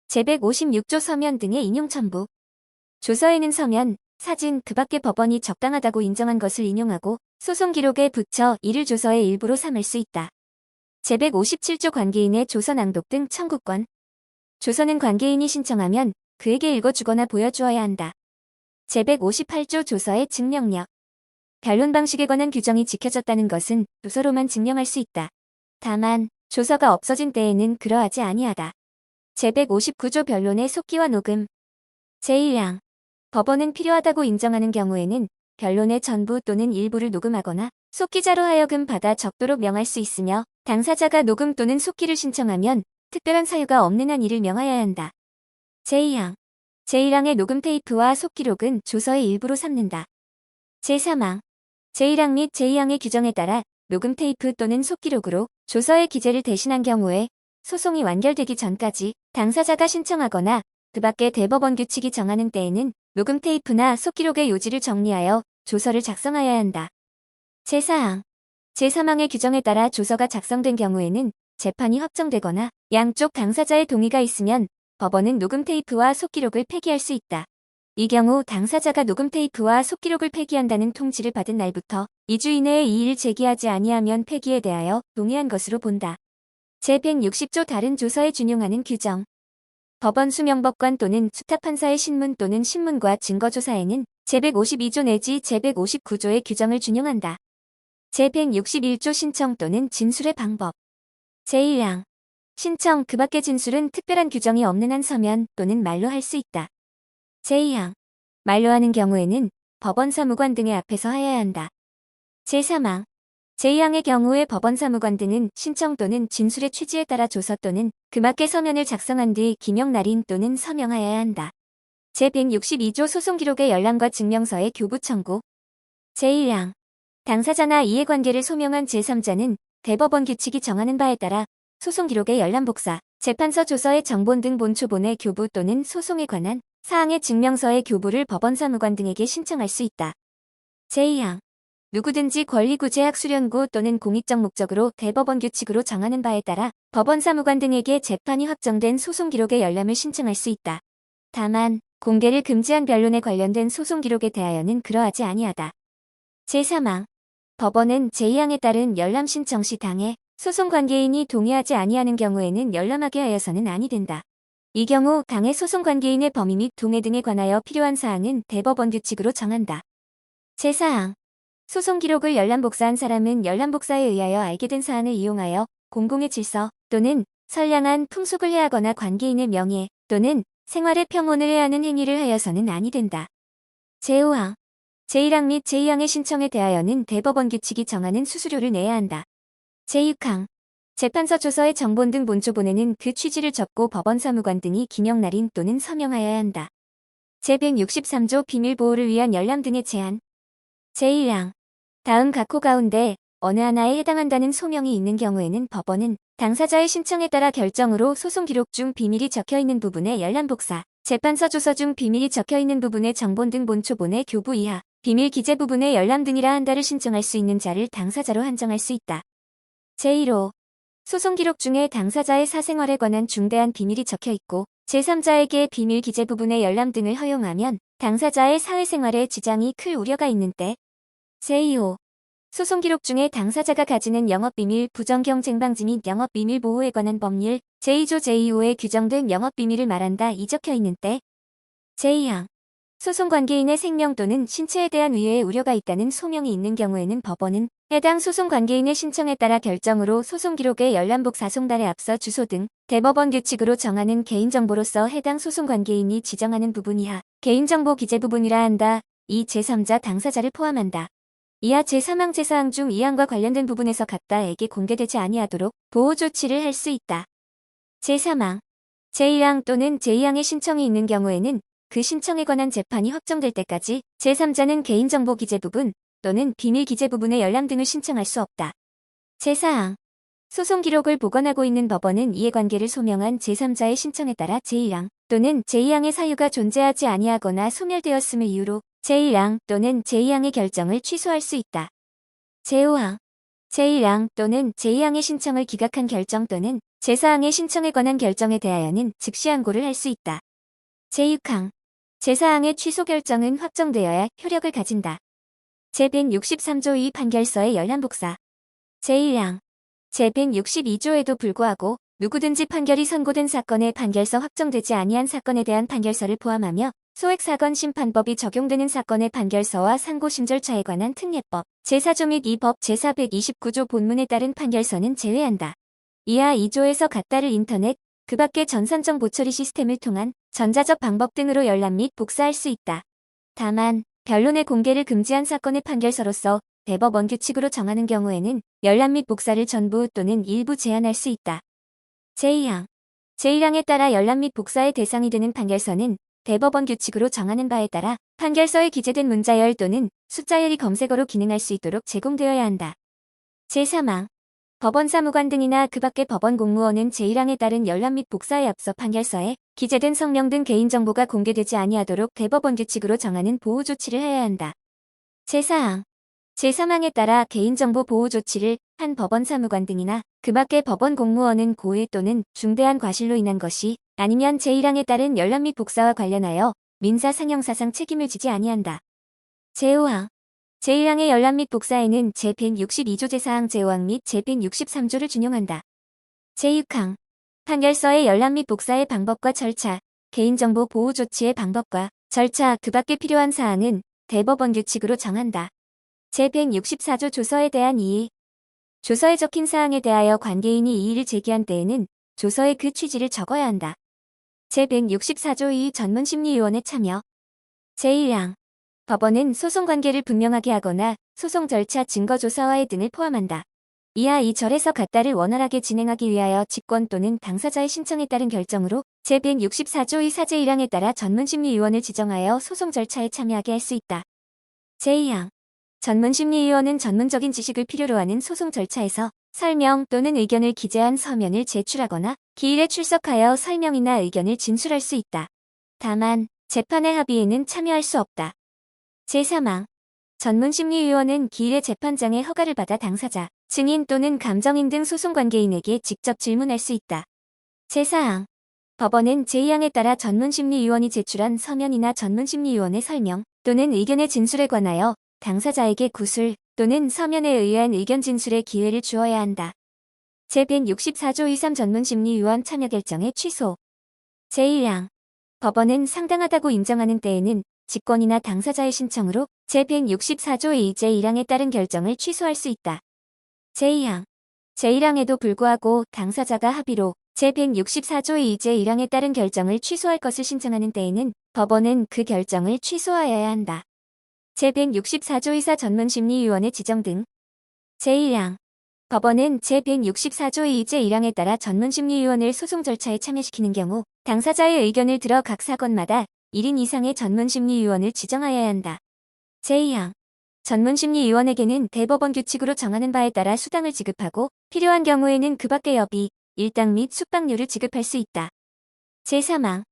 제156조 서면 등의 인용 첨부. 조서에는 서면, 사진 그 밖의 법원이 적당하다고 인정한 것을 인용하고 소송 기록에 붙여 이를 조서의 일부로 삼을 수 있다. 제157조 관계인의 조서 낭독 등 청구권. 조서는 관계인이 신청하면 그에게 읽어주거나 보여주어야 한다. 제158조 조서의 증명력. 변론 방식에 관한 규정이 지켜졌다는 것은 조서로만 증명할 수 있다. 다만 조서가 없어진 때에는 그러하지 아니하다. 제159조 변론의 속기와 녹음. 제1항. 법원은 필요하다고 인정하는 경우에는 변론의 전부 또는 일부를 녹음하거나 속기자로 하여금 받아 적도록 명할 수 있으며 당사자가 녹음 또는 속기를 신청하면 특별한 사유가 없는 한 이를 명하여야 한다. 제2항. 제1항의 녹음 테이프와 속기록은 조서의 일부로 삼는다. 제3항. 제1항 및 제2항의 규정에 따라 녹음 테이프 또는 속기록으로 조서의 기재를 대신한 경우에 소송이 완결되기 전까지 당사자가 신청하거나 그 밖에 대법원 규칙이 정하는 때에는 녹음 테이프나 속기록의 요지를 정리하여 조서를 작성하여야 한다. 제4항. 제3항의 규정에 따라 조서가 작성된 경우에는 재판이 확정되거나 양쪽 당사자의 동의가 있으면 법원은 녹음 테이프와 속기록을 폐기할 수 있다. 이 경우 당사자가 녹음 테이프와 속기록을 폐기한다는 통지를 받은 날부터 2주 이내에 이의를 제기하지 아니하면 폐기에 대하여 동의한 것으로 본다. 제160조 다른 조서에 준용하는 규정. 법원 수명법관 또는 수탁판사의 신문 또는 신문과 증거조사에는 제152조 내지 제159조의 규정을 준용한다. 제161조 신청 또는 진술의 방법. 제1항. 신청 그 밖의 진술은 특별한 규정이 없는 한 서면 또는 말로 할 수 있다. 제2항. 말로 하는 경우에는 법원 사무관 등의 앞에서 하여야 한다. 제3항. 제2항의 경우에 법원 사무관 등은 신청 또는 진술의 취지에 따라 조서 또는 그 밖의 서면을 작성한 뒤 기명 날인 또는 서명하여야 한다. 제162조 소송기록의 열람과 증명서의 교부 청구. 제1항. 당사자나 이해관계를 소명한 제3자는 대법원 규칙이 정하는 바에 따라 소송기록의 열람 복사, 재판서 조서의 정본 등 본초본의 교부 또는 소송에 관한 사항의 증명서의 교부를 법원 사무관 등에게 신청할 수 있다. 제2항. 누구든지 권리구제학 수련구 또는 공익적 목적으로 대법원 규칙으로 정하는 바에 따라 법원 사무관 등에게 재판이 확정된 소송기록의 열람을 신청할 수 있다. 다만 공개를 금지한 변론에 관련된 소송기록에 대하여는 그러하지 아니하다. 제3항. 법원은 제2항에 따른 열람 신청 시 당해 소송 관계인이 동의하지 아니하는 경우에는 열람하게 하여서는 아니 된다. 이 경우 당해 소송 관계인의 범위 및 동의 등에 관하여 필요한 사항은 대법원 규칙으로 정한다. 제4항. 소송 기록을 열람 복사한 사람은 열람 복사에 의하여 알게 된 사안을 이용하여 공공의 질서 또는 선량한 풍속을 해하거나 관계인의 명예 또는 생활의 평온을 해하는 행위를 하여서는 아니 된다. 제5항. 제1항 및 제2항의 신청에 대하여는 대법원 규칙이 정하는 수수료를 내야 한다. 제6항. 재판서 조서의 정본 등 본초본에는 그 취지를 적고 법원 사무관 등이 기명 날인 또는 서명하여야 한다. 제163조 비밀보호를 위한 열람 등의 제한. 제1항. 다음 각호 가운데 어느 하나에 해당한다는 소명이 있는 경우에는 법원은 당사자의 신청에 따라 결정으로 소송 기록 중 비밀이 적혀있는 부분의 열람 복사, 재판서 조서 중 비밀이 적혀있는 부분의 정본 등 본초본의 교부 이하, 비밀 기재 부분의 열람 등이라 한다를 신청할 수 있는 자를 당사자로 한정할 수 있다. 제1호. 소송 기록 중에 당사자의 사생활에 관한 중대한 비밀이 적혀있고 제3자에게 비밀 기재 부분의 열람 등을 허용하면 당사자의 사회생활에 지장이 클 우려가 있는 때. 제2호. 소송 기록 중에 당사자가 가지는 영업비밀 부정경쟁 방지 및 영업비밀 보호에 관한 법률 제2조 제2호에 규정된 영업비밀을 말한다 이 적혀있는 때. 제2항. 소송 관계인의 생명 또는 신체에 대한 위해의 우려가 있다는 소명이 있는 경우에는 법원은 해당 소송 관계인의 신청에 따라 결정으로 소송 기록의 열람복 사송달에 앞서 주소 등 대법원 규칙으로 정하는 개인정보로서 해당 소송 관계인이 지정하는 부분 이하 개인정보 기재 부분이라 한다. 이 제3자 당사자를 포함한다. 이하 제3항 제4항 중 2항과 관련된 부분에서 각다에게 공개되지 아니하도록 보호 조치를 할 수 있다. 제3항. 제1항 또는 제2항의 신청이 있는 경우에는 그 신청에 관한 재판이 확정될 때까지 제3자는 개인정보 기재 부분 또는 비밀 기재 부분의 열람 등을 신청할 수 없다. 제4항. 소송 기록을 보관하고 있는 법원은 이해관계를 소명한 제3자의 신청에 따라 제1항 또는 제2항의 사유가 존재하지 아니하거나 소멸되었음을 이유로 제1항 또는 제2항의 결정을 취소할 수 있다. 제5항. 제1항 또는 제2항의 신청을 기각한 결정 또는 제4항의 신청에 관한 결정에 대하여는 즉시 항고를 할 수 있다. 제6항. 제4항의 취소 결정은 확정되어야 효력을 가진다. 제163조 2 판결서의 열람 복사. 제1항. 제162조에도 불구하고 누구든지 판결이 선고된 사건의 판결서 확정되지 아니한 사건에 대한 판결서를 포함하며 소액사건 심판법이 적용되는 사건의 판결서와 상고심 절차에 관한 특례법 제4조 및 이 법 제429조 본문에 따른 판결서는 제외한다. 이하 2조에서 같다를 인터넷, 그 밖의 전산정 보처리 시스템을 통한 전자적 방법 등으로 열람 및 복사할 수 있다. 다만 변론의 공개를 금지한 사건의 판결서로서 대법원 규칙으로 정하는 경우에는 열람 및 복사를 전부 또는 일부 제한할 수 있다. 제2항. 제1항에 따라 열람 및 복사의 대상이 되는 판결서는 대법원 규칙으로 정하는 바에 따라 판결서에 기재된 문자열 또는 숫자열이 검색어로 기능할 수 있도록 제공되어야 한다. 제3항. 법원 사무관 등이나 그 밖의 법원 공무원은 제1항에 따른 열람 및 복사에 앞서 판결서에 기재된 성명 등 개인정보가 공개되지 아니하도록 대법원 규칙으로 정하는 보호 조치를 해야 한다. 제4항. 제3항에 따라 개인정보 보호 조치를 한 법원 사무관 등이나 그 밖의 법원 공무원은 고의 또는 중대한 과실로 인한 것이 아니면 제1항에 따른 열람 및 복사와 관련하여 민사 상형사상 책임을 지지 아니한다. 제5항. 제1항의 열람 및 복사에는 제162조 제4항 제5항 및 제163조를 준용한다. 제6항. 판결서의 열람 및 복사의 방법과 절차, 개인정보 보호 조치의 방법과 절차 그 밖에 필요한 사항은 대법원 규칙으로 정한다. 제164조 조서에 대한 이의. 조서에 적힌 사항에 대하여 관계인이 이의를 제기한 때에는 조서에 그 취지를 적어야 한다. 제164조 2 전문심리위원회 참여. 제1항. 법원은 소송 관계를 분명하게 하거나 소송 절차 증거 조사와의 등을 포함한다. 이하 이 절에서 같다를 원활하게 진행하기 위하여 직권 또는 당사자의 신청에 따른 결정으로 제164조 2 사제 1항에 따라 전문심리위원을 지정하여 소송 절차에 참여하게 할 수 있다. 제2항. 전문심리위원은 전문적인 지식을 필요로 하는 소송 절차에서 설명 또는 의견을 기재한 서면을 제출하거나 기일에 출석하여 설명이나 의견을 진술할 수 있다. 다만 재판의 합의에는 참여할 수 없다. 제3항. 전문심리위원은 기일의 재판장의 허가를 받아 당사자, 증인 또는 감정인 등 소송관계인에게 직접 질문할 수 있다. 제4항. 법원은 제2항에 따라 전문심리위원이 제출한 서면이나 전문심리위원의 설명 또는 의견의 진술에 관하여 당사자에게 구술 또는 서면에 의한 의견 진술의 기회를 주어야 한다. 제164조 23 전문심리위원 참여 결정의 취소. 제1항. 법원은 상당하다고 인정하는 때에는 직권이나 당사자의 신청으로 제164조 2 제1항에 따른 결정을 취소할 수 있다. 제2항. 제1항에도 불구하고 당사자가 합의로 제164조 2 제1항에 따른 결정을 취소할 것을 신청하는 때에는 법원은 그 결정을 취소하여야 한다. 제164조 2사 전문심리위원회 지정 등. 제1항. 법원은 제164조 2 제1항에 따라 전문심리위원을 소송 절차에 참여시키는 경우 당사자의 의견을 들어 각 사건마다 1인 이상의 전문심리위원을 지정하여야 한다. 제2항. 전문심리위원에게는 대법원 규칙으로 정하는 바에 따라 수당을 지급하고 필요한 경우에는 그 밖의 여비, 일당 및 숙박료를 지급할 수 있다. 제3항.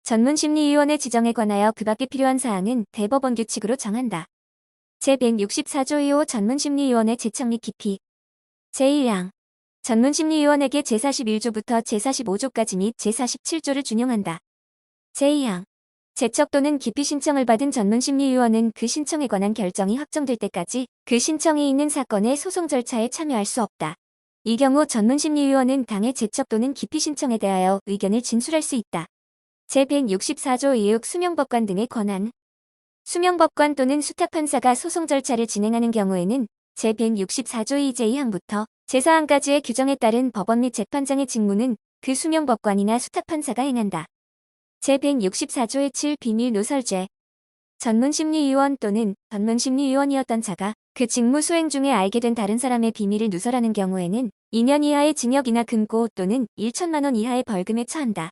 전문심리위원회 지정에 관하여 그 밖에 필요한 사항은 대법원 규칙으로 정한다. 제164조 2호 전문심리위원회 제청 및 기피. 제1항. 전문심리위원에게 제41조부터 제45조까지 및 제47조를 준용한다. 제2항. 제척 또는 기피 신청을 받은 전문심리위원은 그 신청에 관한 결정이 확정될 때까지 그 신청이 있는 사건의 소송 절차에 참여할 수 없다. 이 경우 전문심리위원은 당의 제척 또는 기피 신청에 대하여 의견을 진술할 수 있다. 제164조 2육 수명법관 등의 권한. 수명법관 또는 수탁판사가 소송 절차를 진행하는 경우에는 제164조 2 제2항부터 제4항까지의 규정에 따른 법원 및 재판장의 직무는 그 수명법관이나 수탁판사가 행한다. 제164조의 7 비밀 누설죄. 전문심리위원 또는 전문심리위원이었던 자가 그 직무 수행 중에 알게 된 다른 사람의 비밀을 누설하는 경우에는 2년 이하의 징역이나 금고 또는 1천만 원 이하의 벌금에 처한다.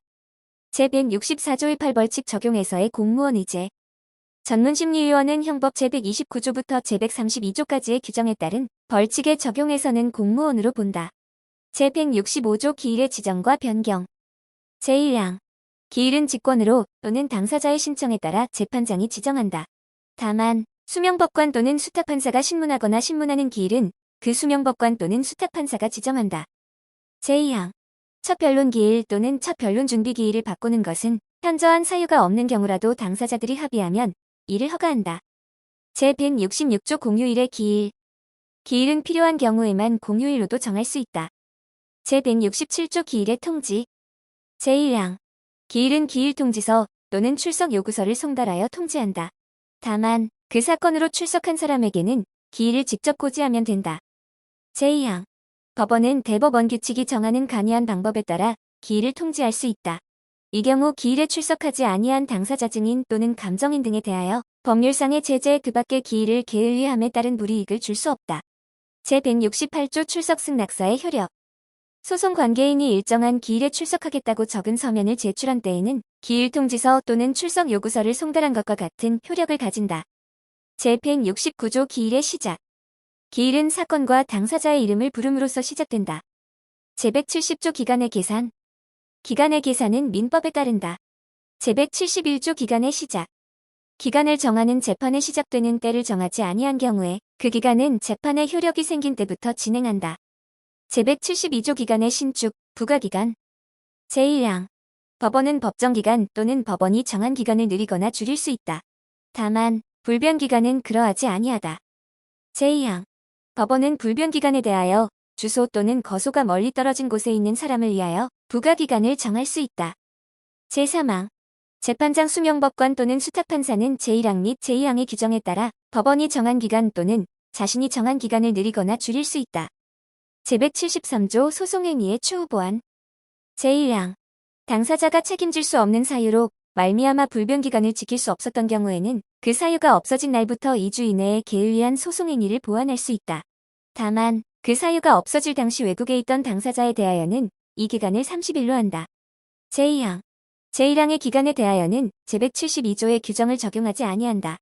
제164조의 8벌칙 적용에서의 공무원 의제. 전문심리위원은 형법 제129조부터 제132조까지의 규정에 따른 벌칙의 적용에서는 공무원으로 본다. 제165조 기일의 지정과 변경. 제1항. 기일은 직권으로 또는 당사자의 신청에 따라 재판장이 지정한다. 다만 수명법관 또는 수탁판사가 신문하거나 신문하는 기일은 그 수명법관 또는 수탁판사가 지정한다. 제2항. 첫 변론 기일 또는 첫 변론 준비 기일을 바꾸는 것은 현저한 사유가 없는 경우라도 당사자들이 합의하면 이를 허가한다. 제166조 공휴일의 기일. 기일은 필요한 경우에만 공휴일로도 정할 수 있다. 제167조 기일의 통지. 제1항. 기일은 기일통지서 또는 출석 요구서를 송달하여 통지한다. 다만 그 사건으로 출석한 사람에게는 기일을 직접 고지하면 된다. 제2항. 법원은 대법원 규칙이 정하는 간이한 방법에 따라 기일을 통지할 수 있다. 이 경우 기일에 출석하지 아니한 당사자 증인 또는 감정인 등에 대하여 법률상의 제재 그 밖의 기일을 게을리함에 따른 불이익을 줄 수 없다. 제168조 출석 승낙서의 효력. 소송 관계인이 일정한 기일에 출석하겠다고 적은 서면을 제출한 때에는 기일 통지서 또는 출석 요구서를 송달한 것과 같은 효력을 가진다. 제169조 기일의 시작. 기일은 사건과 당사자의 이름을 부름으로써 시작된다. 제170조 기간의 계산. 기간의 계산은 민법에 따른다. 제171조 기간의 시작. 기간을 정하는 재판이 시작되는 때를 정하지 아니한 경우에 그 기간은 재판의 효력이 생긴 때부터 진행한다. 제172조 기간의 신축, 부과기간. 제1항. 법원은 법정기간 또는 법원이 정한 기간을 늘리거나 줄일 수 있다. 다만 불변기간은 그러하지 아니하다. 제2항. 법원은 불변기간에 대하여 주소 또는 거소가 멀리 떨어진 곳에 있는 사람을 위하여 부과기간을 정할 수 있다. 제3항. 재판장 수명법관 또는 수탁판사는 제1항 및 제2항의 규정에 따라 법원이 정한 기간 또는 자신이 정한 기간을 늘리거나 줄일 수 있다. 제173조 소송행위의 추후 보완. 제1항. 당사자가 책임질 수 없는 사유로 말미암아 불변기간을 지킬 수 없었던 경우에는 그 사유가 없어진 날부터 2주 이내에 게을리한 소송행위를 보완할 수 있다. 다만 그 사유가 없어질 당시 외국에 있던 당사자에 대하여는 이 기간을 30일로 한다. 제2항. 제1항의 기간에 대하여는 제172조의 규정을 적용하지 아니한다.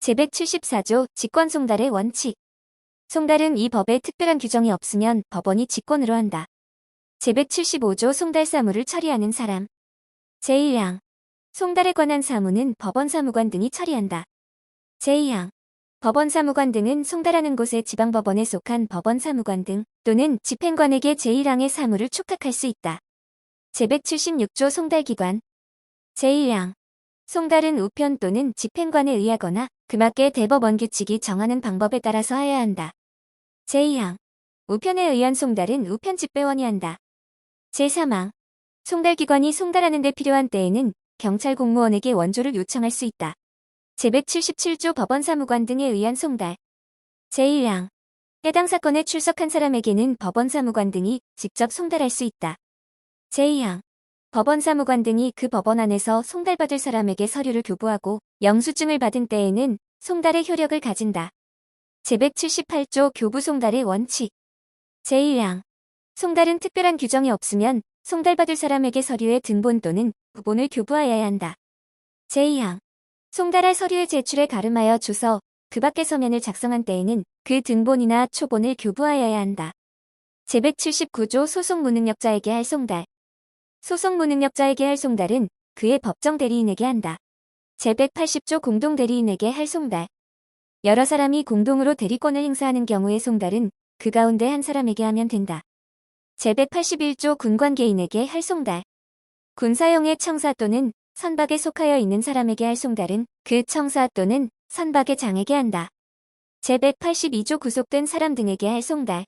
제174조 직권송달의 원칙. 송달은 이 법에 특별한 규정이 없으면 법원이 직권으로 한다. 제175조 송달 사무를 처리하는 사람. 제1항. 송달에 관한 사무는 법원사무관 등이 처리한다. 제2항. 법원사무관 등은 송달하는 곳의 지방법원에 속한 법원사무관 등 또는 집행관에게 제1항의 사무를 촉탁할 수 있다. 제176조 송달기관. 제1항. 송달은 우편 또는 집행관에 의하거나 그맞게 대법원 규칙이 정하는 방법에 따라서 하여야 한다. 제2항. 우편에 의한 송달은 우편집배원이 한다. 제3항. 송달기관이 송달하는 데 필요한 때에는 경찰 공무원에게 원조를 요청할 수 있다. 제177조 법원사무관 등에 의한 송달. 제1항. 해당 사건에 출석한 사람에게는 법원사무관 등이 직접 송달할 수 있다. 제2항. 법원사무관 등이 그 법원 안에서 송달받을 사람에게 서류를 교부하고 영수증을 받은 때에는 송달의 효력을 가진다. 제178조 교부 송달의 원칙. 제1항. 송달은 특별한 규정이 없으면 송달받을 사람에게 서류의 등본 또는 부본을 교부하여야 한다. 제2항. 송달할 서류의 제출에 가름하여 주서 그 밖의 서면을 작성한 때에는 그 등본이나 초본을 교부하여야 한다. 제179조 소송무능력자에게 할 송달. 소송무능력자에게 할 송달은 그의 법정 대리인에게 한다. 제180조 공동대리인에게 할 송달. 여러 사람이 공동으로 대리권을 행사하는 경우의 송달은 그 가운데 한 사람에게 하면 된다. 제181조 군관개인에게 할 송달. 군사용의 청사 또는 선박에 속하여 있는 사람에게 할 송달은 그 청사 또는 선박의 장에게 한다. 제182조 구속된 사람 등에게 할 송달.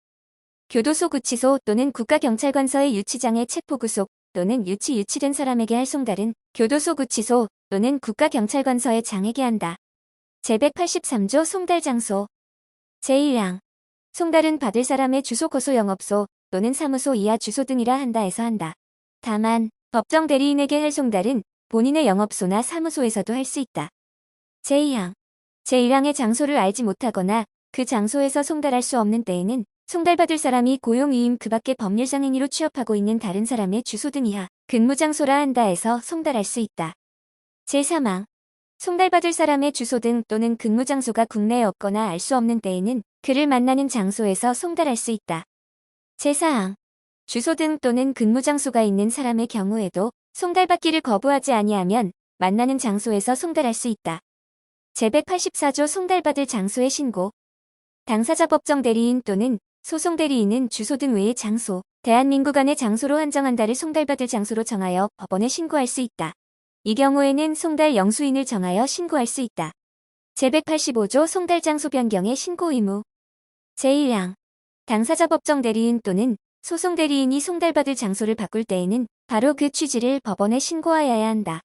교도소 구치소 또는 국가경찰관서의 유치장의 체포구속 또는 유치된 사람에게 할 송달은 교도소 구치소 또는 국가경찰관서의 장에게 한다. 제183조 송달장소. 제1항. 송달은 받을 사람의 주소 거소 영업소 또는 사무소 이하 주소 등이라 한다 해서 한다. 다만 법정 대리인에게 할 송달은 본인의 영업소나 사무소에서도 할 수 있다. 제2항. 제1항의 장소를 알지 못하거나 그 장소에서 송달할 수 없는 때에는 송달받을 사람이 고용위임 그 밖의 법률상 행위로 취업하고 있는 다른 사람의 주소 등 이하 근무장소라 한다 해서 송달할 수 있다. 제3항. 송달받을 사람의 주소 등 또는 근무 장소가 국내에 없거나 알 수 없는 때에는 그를 만나는 장소에서 송달할 수 있다. 제4항. 주소 등 또는 근무 장소가 있는 사람의 경우에도 송달받기를 거부하지 아니하면 만나는 장소에서 송달할 수 있다. 제184조 송달받을 장소의 신고. 당사자 법정 대리인 또는 소송 대리인은 주소 등 외의 장소, 대한민국 안의 장소로 한정한다를 송달받을 장소로 정하여 법원에 신고할 수 있다. 이 경우에는 송달 영수인을 정하여 신고할 수 있다. 제185조 송달 장소 변경의 신고 의무. 제1항. 당사자 법정 대리인 또는 소송 대리인이 송달받을 장소를 바꿀 때에는 바로 그 취지를 법원에 신고하여야 한다.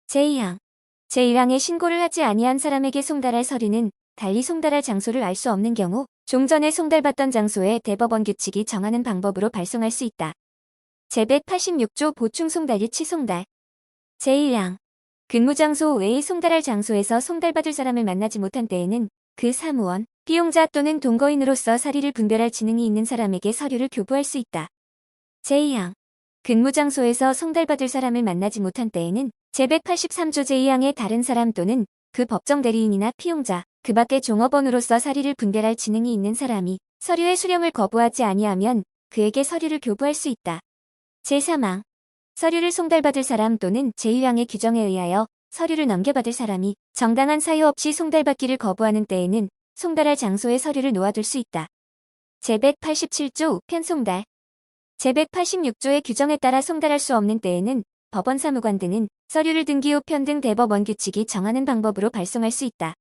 제2항. 제1항에 신고를 하지 아니한 사람에게 송달할 서류는 달리 송달할 장소를 알 수 없는 경우 종전에 송달받던 장소에 대법원 규칙이 정하는 방법으로 발송할 수 있다. 제186조 보충 송달이 취송달. 제1항. 근무장소 외의 송달할 장소에서 송달받을 사람을 만나지 못한 때에는 그 사무원, 피용자 또는 동거인으로서 사리를 분별할 지능이 있는 사람에게 서류를 교부할 수 있다. 제2항. 근무장소에서 송달받을 사람을 만나지 못한 때에는 제183조 제2항의 다른 사람 또는 그 법정 대리인이나 피용자, 그 밖의 종업원으로서 사리를 분별할 지능이 있는 사람이 서류의 수령을 거부하지 아니하면 그에게 서류를 교부할 수 있다. 제3항. 서류를 송달받을 사람 또는 제1항의 규정에 의하여 서류를 넘겨받을 사람이 정당한 사유 없이 송달받기를 거부하는 때에는 송달할 장소에 서류를 놓아둘 수 있다. 제187조 우편 송달. 제186조의 규정에 따라 송달할 수 없는 때에는 법원 사무관 등은 서류를 등기 우편 등 대법원 규칙이 정하는 방법으로 발송할 수 있다.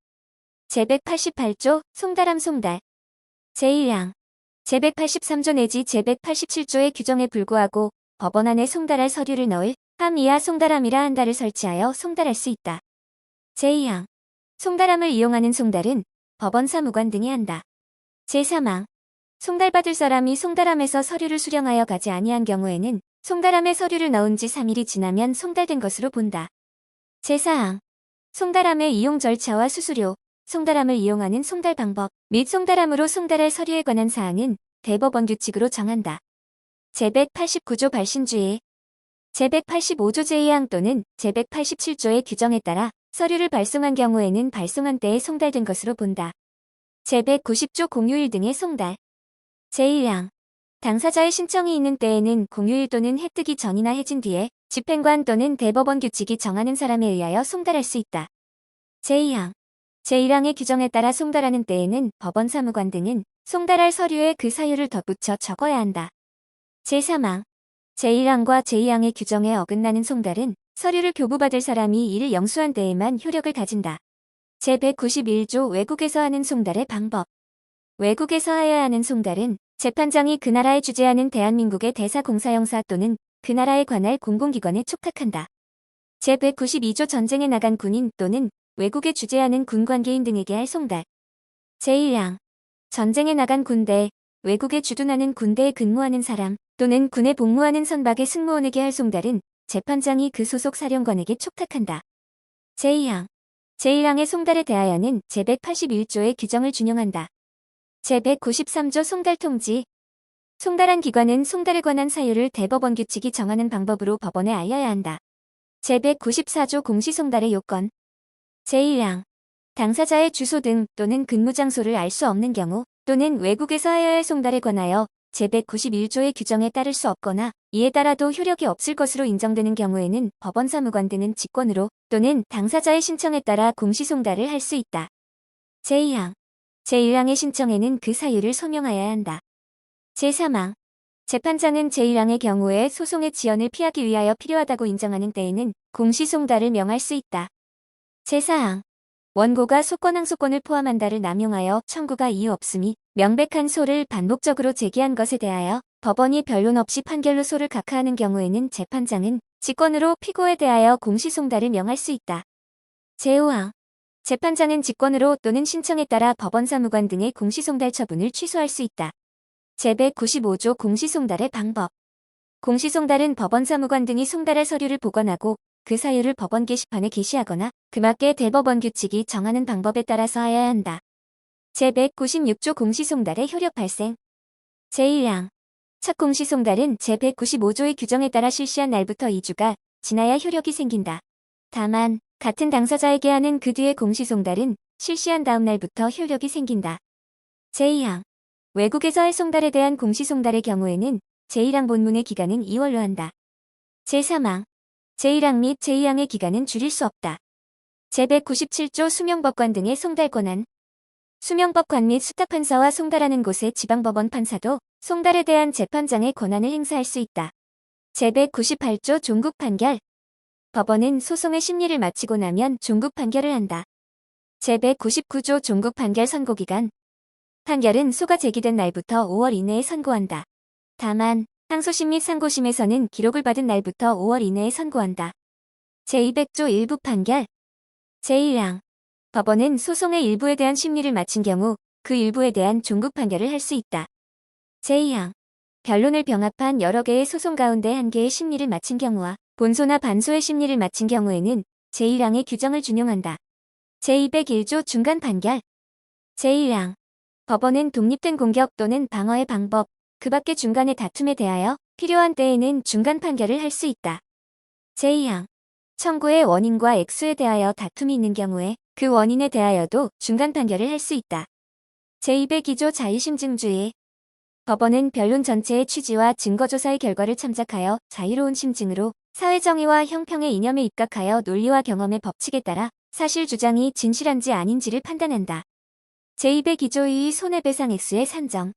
제188조 송달함 송달. 제1항. 제183조 내지 제187조의 규정에 불구하고 법원 안에 송달할 서류를 넣을 함 이하 송달함이라 한다를 설치하여 송달할 수 있다. 제2항. 송달함을 이용하는 송달은 법원 사무관 등이 한다. 제3항. 송달받을 사람이 송달함에서 서류를 수령하여 가지 아니한 경우에는 송달함에 서류를 넣은 지 3일이 지나면 송달된 것으로 본다. 제4항. 송달함의 이용 절차와 수수료, 송달함을 이용하는 송달 방법 및 송달함으로 송달할 서류에 관한 사항은 대법원 규칙으로 정한다. 제189조 발신주의. 제185조 제2항 또는 제187조의 규정에 따라 서류를 발송한 경우에는 발송한 때에 송달된 것으로 본다. 제190조 공휴일 등의 송달. 제1항. 당사자의 신청이 있는 때에는 공휴일 또는 해 뜨기 전이나 해진 뒤에 집행관 또는 대법원 규칙이 정하는 사람에 의하여 송달할 수 있다. 제2항. 제1항의 규정에 따라 송달하는 때에는 법원 사무관 등은 송달할 서류에 그 사유를 덧붙여 적어야 한다. 제3항. 제1항과 제2항의 규정에 어긋나는 송달은 서류를 교부받을 사람이 이를 영수한 때에만 효력을 가진다. 제191조 외국에서 하는 송달의 방법. 외국에서 하여야 하는 송달은 재판장이 그 나라에 주재하는 대한민국의 대사공사영사 또는 그 나라에 관할 공공기관에 촉탁한다. 제192조 전쟁에 나간 군인 또는 외국에 주재하는 군관계인 등에게 할 송달. 제1항. 전쟁에 나간 군대, 외국에 주둔하는 군대에 근무하는 사람 또는 군에 복무하는 선박의 승무원에게 할 송달은 재판장이 그 소속 사령관에게 촉탁한다. 제2항. 제1항의 송달에 대하여는 제181조의 규정을 준용한다. 제193조 송달 통지. 송달한 기관은 송달에 관한 사유를 대법원 규칙이 정하는 방법으로 법원에 알려야 한다. 제194조 공시송달의 요건. 제1항. 당사자의 주소 등 또는 근무 장소를 알 수 없는 경우 또는 외국에서 하여야 할 송달에 관하여 제191조의 규정에 따를 수 없거나 이에 따라도 효력이 없을 것으로 인정되는 경우에는 법원 사무관 등은 직권으로 또는 당사자의 신청에 따라 공시송달을 할 수 있다. 제2항. 제1항의 신청에는 그 사유를 소명하여야 한다. 제3항. 재판장은 제1항의 경우에 소송의 지연을 피하기 위하여 필요하다고 인정하는 때에는 공시송달을 명할 수 있다. 제4항. 원고가 소권항소권을 포함한다를 남용하여 청구가 이유 없음이 명백한 소를 반복적으로 제기한 것에 대하여 법원이 변론 없이 판결로 소를 각하하는 경우에는 재판장은 직권으로 피고에 대하여 공시송달을 명할 수 있다. 제5항. 재판장은 직권으로 또는 신청에 따라 법원 사무관 등의 공시송달 처분을 취소할 수 있다. 제195조 공시송달의 방법. 공시송달은 법원 사무관 등이 송달할 서류를 보관하고 그 사유를 법원 게시판에 게시하거나 그 밖의 대법원 규칙이 정하는 방법에 따라서 하여야 한다. 제196조 공시송달의 효력 발생. 제1항. 첫 공시송달은 제195조의 규정에 따라 실시한 날부터 2주가 지나야 효력이 생긴다. 다만 같은 당사자에게 하는 그 뒤의 공시송달은 실시한 다음 날부터 효력이 생긴다. 제2항. 외국에서 할 송달에 대한 공시송달의 경우에는 제1항 본문의 기간은 2월로 한다. 제3항. 제1항 및 제2항의 기간은 줄일 수 없다. 제197조 수명법관 등의 송달 권한. 수명법관 및 수탁판사와 송달하는 곳의 지방법원 판사도 송달에 대한 재판장의 권한을 행사할 수 있다. 제198조 종국 판결. 법원은 소송의 심리를 마치고 나면 종국 판결을 한다. 제199조 종국 판결 선고기간. 판결은 소가 제기된 날부터 5월 이내에 선고한다. 다만 항소심 및 상고심에서는 기록을 받은 날부터 5월 이내에 선고한다. 제200조 일부 판결. 제1항. 법원은 소송의 일부에 대한 심리를 마친 경우 그 일부에 대한 종국 판결을 할 수 있다. 제2항. 변론을 병합한 여러 개의 소송 가운데 한 개의 심리를 마친 경우와 본소나 반소의 심리를 마친 경우에는 제1항의 규정을 준용한다. 제201조 중간 판결. 제1항. 법원은 독립된 공격 또는 방어의 방법, 그 밖의 중간의 다툼에 대하여 필요한 때에는 중간 판결을 할 수 있다. 제2항. 청구의 원인과 액수에 대하여 다툼이 있는 경우에 그 원인에 대하여도 중간 판결을 할 수 있다. 제202조 자유심증주의. 법원은 변론 전체의 취지와 증거조사의 결과를 참작하여 자유로운 심증으로 사회정의와 형평의 이념에 입각하여 논리와 경험의 법칙에 따라 사실 주장이 진실한지 아닌지를 판단한다. 제202조 2 손해배상 액수의 산정.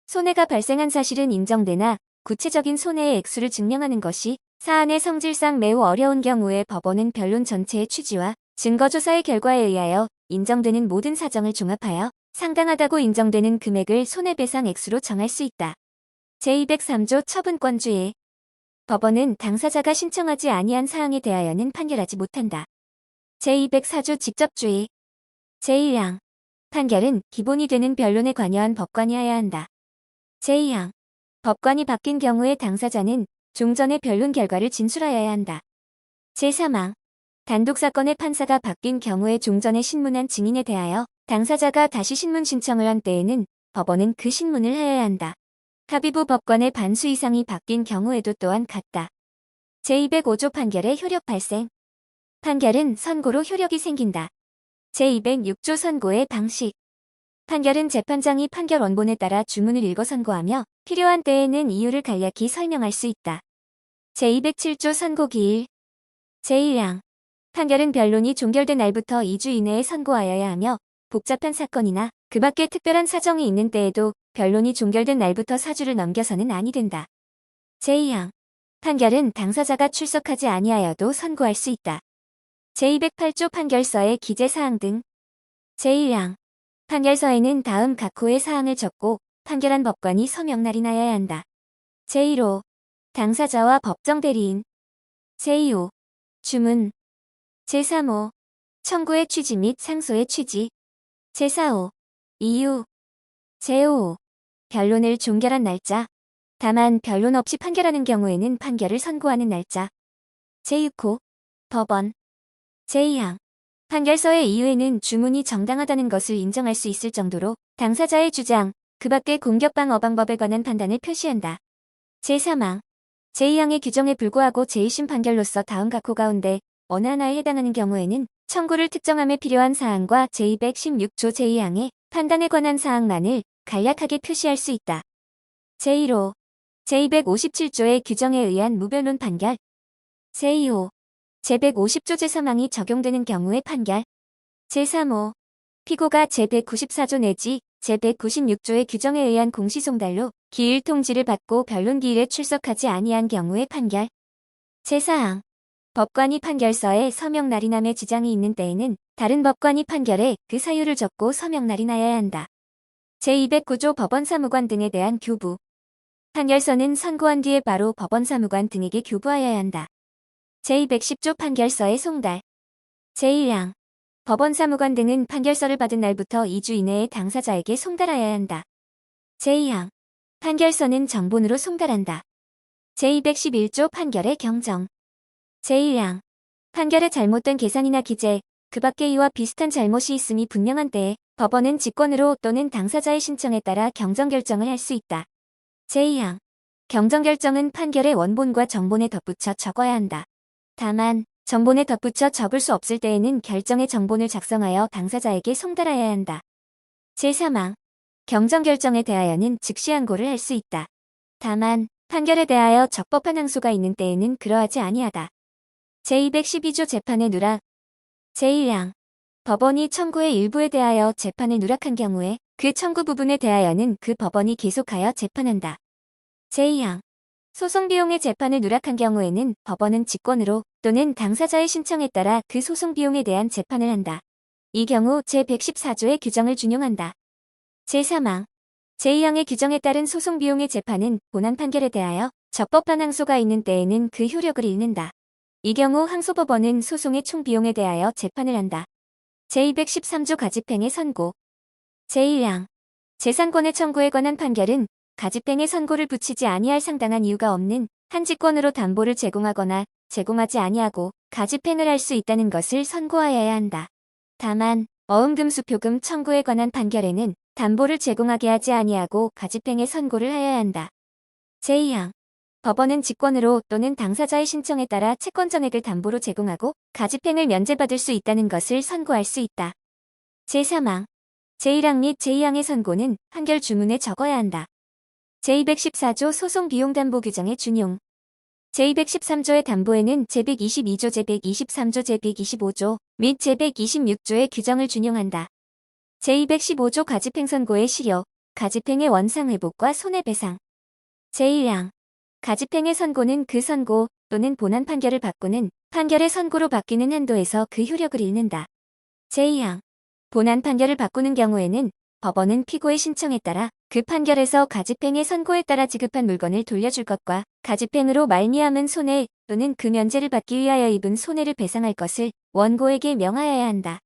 손해가 발생한 사실은 인정되나 구체적인 손해의 액수를 증명하는 것이 사안의 성질상 매우 어려운 경우에 법원은 변론 전체의 취지와 증거조사의 결과에 의하여 인정되는 모든 사정을 종합하여 상당하다고 인정되는 금액을 손해배상 액수로 정할 수 있다. 제203조 처분권주의. 법원은 당사자가 신청하지 아니한 사항에 대하여는 판결하지 못한다. 제204조 직접주의. 제1항. 판결은 기본이 되는 변론에 관여한 법관이 하여야 한다. 제2항. 법관이 바뀐 경우에 당사자는 종전의 변론 결과를 진술하여야 한다. 제3항. 단독사건의 판사가 바뀐 경우에 종전에 신문한 증인에 대하여 당사자가 다시 신문 신청을 한 때에는 법원은 그 신문을 하여야 한다. 합의부 법관의 반수 이상이 바뀐 경우에도 또한 같다. 제205조 판결의 효력 발생. 판결은 선고로 효력이 생긴다. 제206조 선고의 방식. 판결은 재판장이 판결 원본에 따라 주문을 읽어 선고하며 필요한 때에는 이유를 간략히 설명할 수 있다. 제207조 선고기일. 제1항. 판결은 변론이 종결된 날부터 2주 이내에 선고하여야 하며 복잡한 사건이나 그 밖에 특별한 사정이 있는 때에도 변론이 종결된 날부터 4주를 넘겨서는 아니 된다. 제2항. 판결은 당사자가 출석하지 아니하여도 선고할 수 있다. 제208조 판결서의 기재사항 등. 제1항. 판결서에는 다음 각 호의 사항을 적고 판결한 법관이 서명 날인하여야 한다. 제1호. 당사자와 법정 대리인. 제2호. 주문. 제3호. 청구의 취지 및 상소의 취지. 제4호. 이유. 제5호. 변론을 종결한 날짜. 다만 변론 없이 판결하는 경우에는 판결을 선고하는 날짜. 제6호. 법원. 제2항. 판결서의 이유에는 주문이 정당하다는 것을 인정할 수 있을 정도로 당사자의 주장, 그 밖의 공격방어방법에 관한 판단을 표시한다. 제3항. 제2항의 규정에 불구하고 제1심 판결로서 다음 각 호 가운데 어느 하나에 해당하는 경우에는 청구를 특정함에 필요한 사항과 제216조 제2항의 판단에 관한 사항만을 간략하게 표시할 수 있다. 제1호. 제257조의 규정에 의한 무변론 판결. 제2호. 제150조 제3항이 적용되는 경우의 판결. 제3호. 피고가 제194조 내지 제196조의 규정에 의한 공시송달로 기일 통지를 받고 변론 기일에 출석하지 아니한 경우의 판결. 제4항. 법관이 판결서에 서명 날인함에 지장이 있는 때에는 다른 법관이 판결에 그 사유를 적고 서명 날인하여야 한다. 제209조 법원사무관 등에 대한 교부. 판결서는 선고한 뒤에 바로 법원사무관 등에게 교부하여야 한다. 제210조 판결서의 송달. 제1항. 법원사무관 등은 판결서를 받은 날부터 2주 이내에 당사자에게 송달하여야 한다. 제2항. 판결서는 정본으로 송달한다. 제211조 판결의 경정. 제1항. 판결의 잘못된 계산이나 기재, 그 밖의 이와 비슷한 잘못이 있음이 분명한 때에 법원은 직권으로 또는 당사자의 신청에 따라 경정결정을 할 수 있다. 제2항. 경정결정은 판결의 원본과 정본에 덧붙여 적어야 한다. 다만 정본에 덧붙여 적을 수 없을 때에는 결정의 정본을 작성하여 당사자에게 송달하여야 한다. 제3항. 경정결정에 대하여는 즉시 항고를 할 수 있다. 다만 판결에 대하여 적법한 항소가 있는 때에는 그러하지 아니하다. 제212조 재판의 누락. 제1항. 법원이 청구의 일부에 대하여 재판을 누락한 경우에 그 청구 부분에 대하여는 그 법원이 계속하여 재판한다. 제2항. 소송 비용의 재판을 누락한 경우에는 법원은 직권으로 또는 당사자의 신청에 따라 그 소송 비용에 대한 재판을 한다. 이 경우 제114조의 규정을 준용한다. 제3항. 제2항의 규정에 따른 소송 비용의 재판은 본안 판결에 대하여 적법한 항소가 있는 때에는 그 효력을 잃는다. 이 경우 항소법원은 소송의 총 비용에 대하여 재판을 한다. 제213조 가집행의 선고. 제1항. 재산권의 청구에 관한 판결은 가집행의 선고를 붙이지 아니할 상당한 이유가 없는 한 직권으로 담보를 제공하거나 제공하지 아니하고 가집행을 할 수 있다는 것을 선고하여야 한다. 다만 어음금수표금 청구에 관한 판결에는 담보를 제공하게 하지 아니하고 가집행의 선고를 하여야 한다. 제2항. 법원은 직권으로 또는 당사자의 신청에 따라 채권 전액을 담보로 제공하고 가집행을 면제받을 수 있다는 것을 선고할 수 있다. 제3항. 제1항 및 제2항의 선고는 판결 주문에 적어야 한다. 제214조 소송비용담보 규정의 준용. 제213조의 담보에는 제122조, 제123조, 제125조 및 제126조의 규정을 준용한다. 제215조 가집행선고의 실효, 가집행의 원상회복과 손해배상. 제1항. 가집행의 선고는 그 선고 또는 본안 판결을 바꾸는 판결의 선고로 바뀌는 한도에서 그 효력을 잃는다. 제2항. 본안 판결을 바꾸는 경우에는 법원은 피고의 신청에 따라 그 판결에서 가집행의 선고에 따라 지급한 물건을 돌려줄 것과 가집행으로 말미암은 손해 또는 그 면제를 받기 위하여 입은 손해를 배상할 것을 원고에게 명하여야 한다.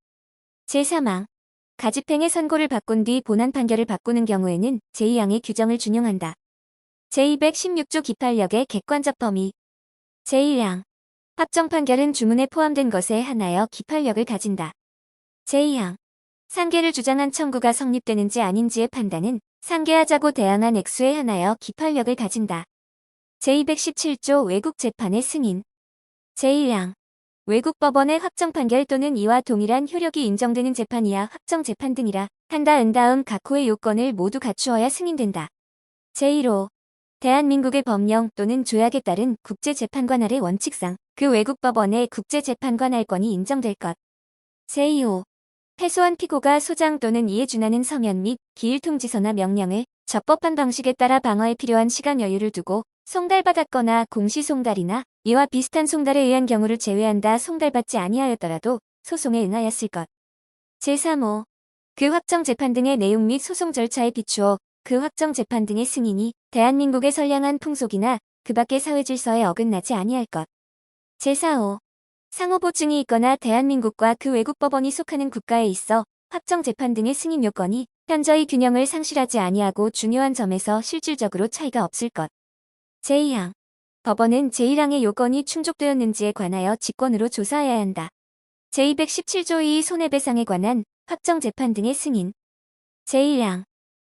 제3항. 가집행의 선고를 바꾼 뒤 본안 판결을 바꾸는 경우에는 제2항의 규정을 준용한다. 제216조 기판력의 객관적 범위. 제1항. 확정 판결은 주문에 포함된 것에 한하여 기판력을 가진다. 제2항. 상계를 주장한 청구가 성립되는지 아닌지의 판단은 상계하자고 대항한 액수에 한하여 기판력을 가진다. 제217조 외국재판의 승인. 제1항. 외국법원의 확정 판결 또는 이와 동일한 효력이 인정되는 재판이야 확정재판 등이라 한다 은다음 각 호의 요건을 모두 갖추어야 승인된다. 제1호. 대한민국의 법령 또는 조약에 따른 국제재판관 아래 원칙상 그 외국법원의 국제재판관 할권이 인정될 것. 제2호. 패소한 피고가 소장 또는 이에 준하는 서면 및 기일통지서나 명령을 적법한 방식에 따라 방어에 필요한 시간 여유를 두고 송달받았거나 공시송달이나 이와 비슷한 송달에 의한 경우를 제외한다 송달받지 아니하였더라도 소송에 응하였을 것. 제3호. 그 확정재판 등의 내용 및 소송 절차에 비추어 그 확정재판 등의 승인이 대한민국의 선량한 풍속이나 그 밖의 사회질서에 어긋나지 아니할 것. 제4호. 상호보증이 있거나 대한민국과 그 외국법원이 속하는 국가에 있어 확정재판 등의 승인 요건이 현저히 균형을 상실하지 아니하고 중요한 점에서 실질적으로 차이가 없을 것. 제2항. 법원은 제1항의 요건이 충족되었는지에 관하여 직권으로 조사해야 한다. 제217조 2 손해배상에 관한 확정재판 등의 승인. 제1항.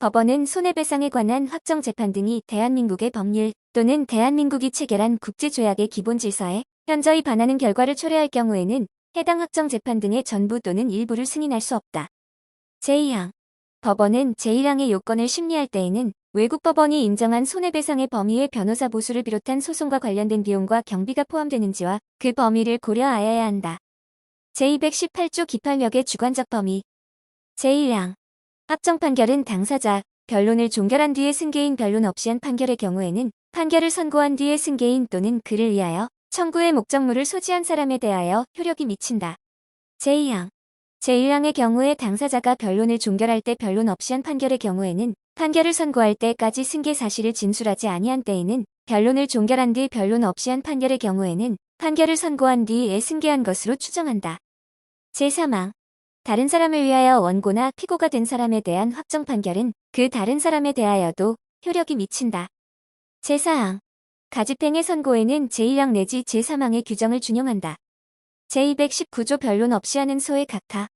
법원은 손해배상에 관한 확정재판 등이 대한민국의 법률 또는 대한민국이 체결한 국제조약의 기본질서에 현저히 반하는 결과를 초래할 경우에는 해당 확정재판 등의 전부 또는 일부를 승인할 수 없다. 제2항. 법원은 제1항의 요건을 심리할 때에는 외국법원이 인정한 손해배상의 범위의 변호사 보수를 비롯한 소송과 관련된 비용과 경비가 포함되는지와 그 범위를 고려하여야 한다. 제218조 기판력의 주관적 범위. 제1항. 확정 판결은 당사자, 변론을 종결한 뒤에 승계인 변론 없이 한 판결의 경우에는 판결을 선고한 뒤에 승계인 또는 그를 위하여 청구의 목적물을 소지한 사람에 대하여 효력이 미친다. 제2항. 제1항의 경우에 당사자가 변론을 종결할 때 변론 없이 한 판결의 경우에는 판결을 선고할 때까지 승계 사실을 진술하지 아니한 때에는 변론을 종결한 뒤 변론 없이 한 판결의 경우에는 판결을 선고한 뒤에 승계한 것으로 추정한다. 제3항. 다른 사람을 위하여 원고나 피고가 된 사람에 대한 확정 판결은 그 다른 사람에 대하여도 효력이 미친다. 제4항. 가집행의 선고에는 제1항 내지 제3항의 규정을 준용한다. 제219조 변론 없이 하는 소의 각하.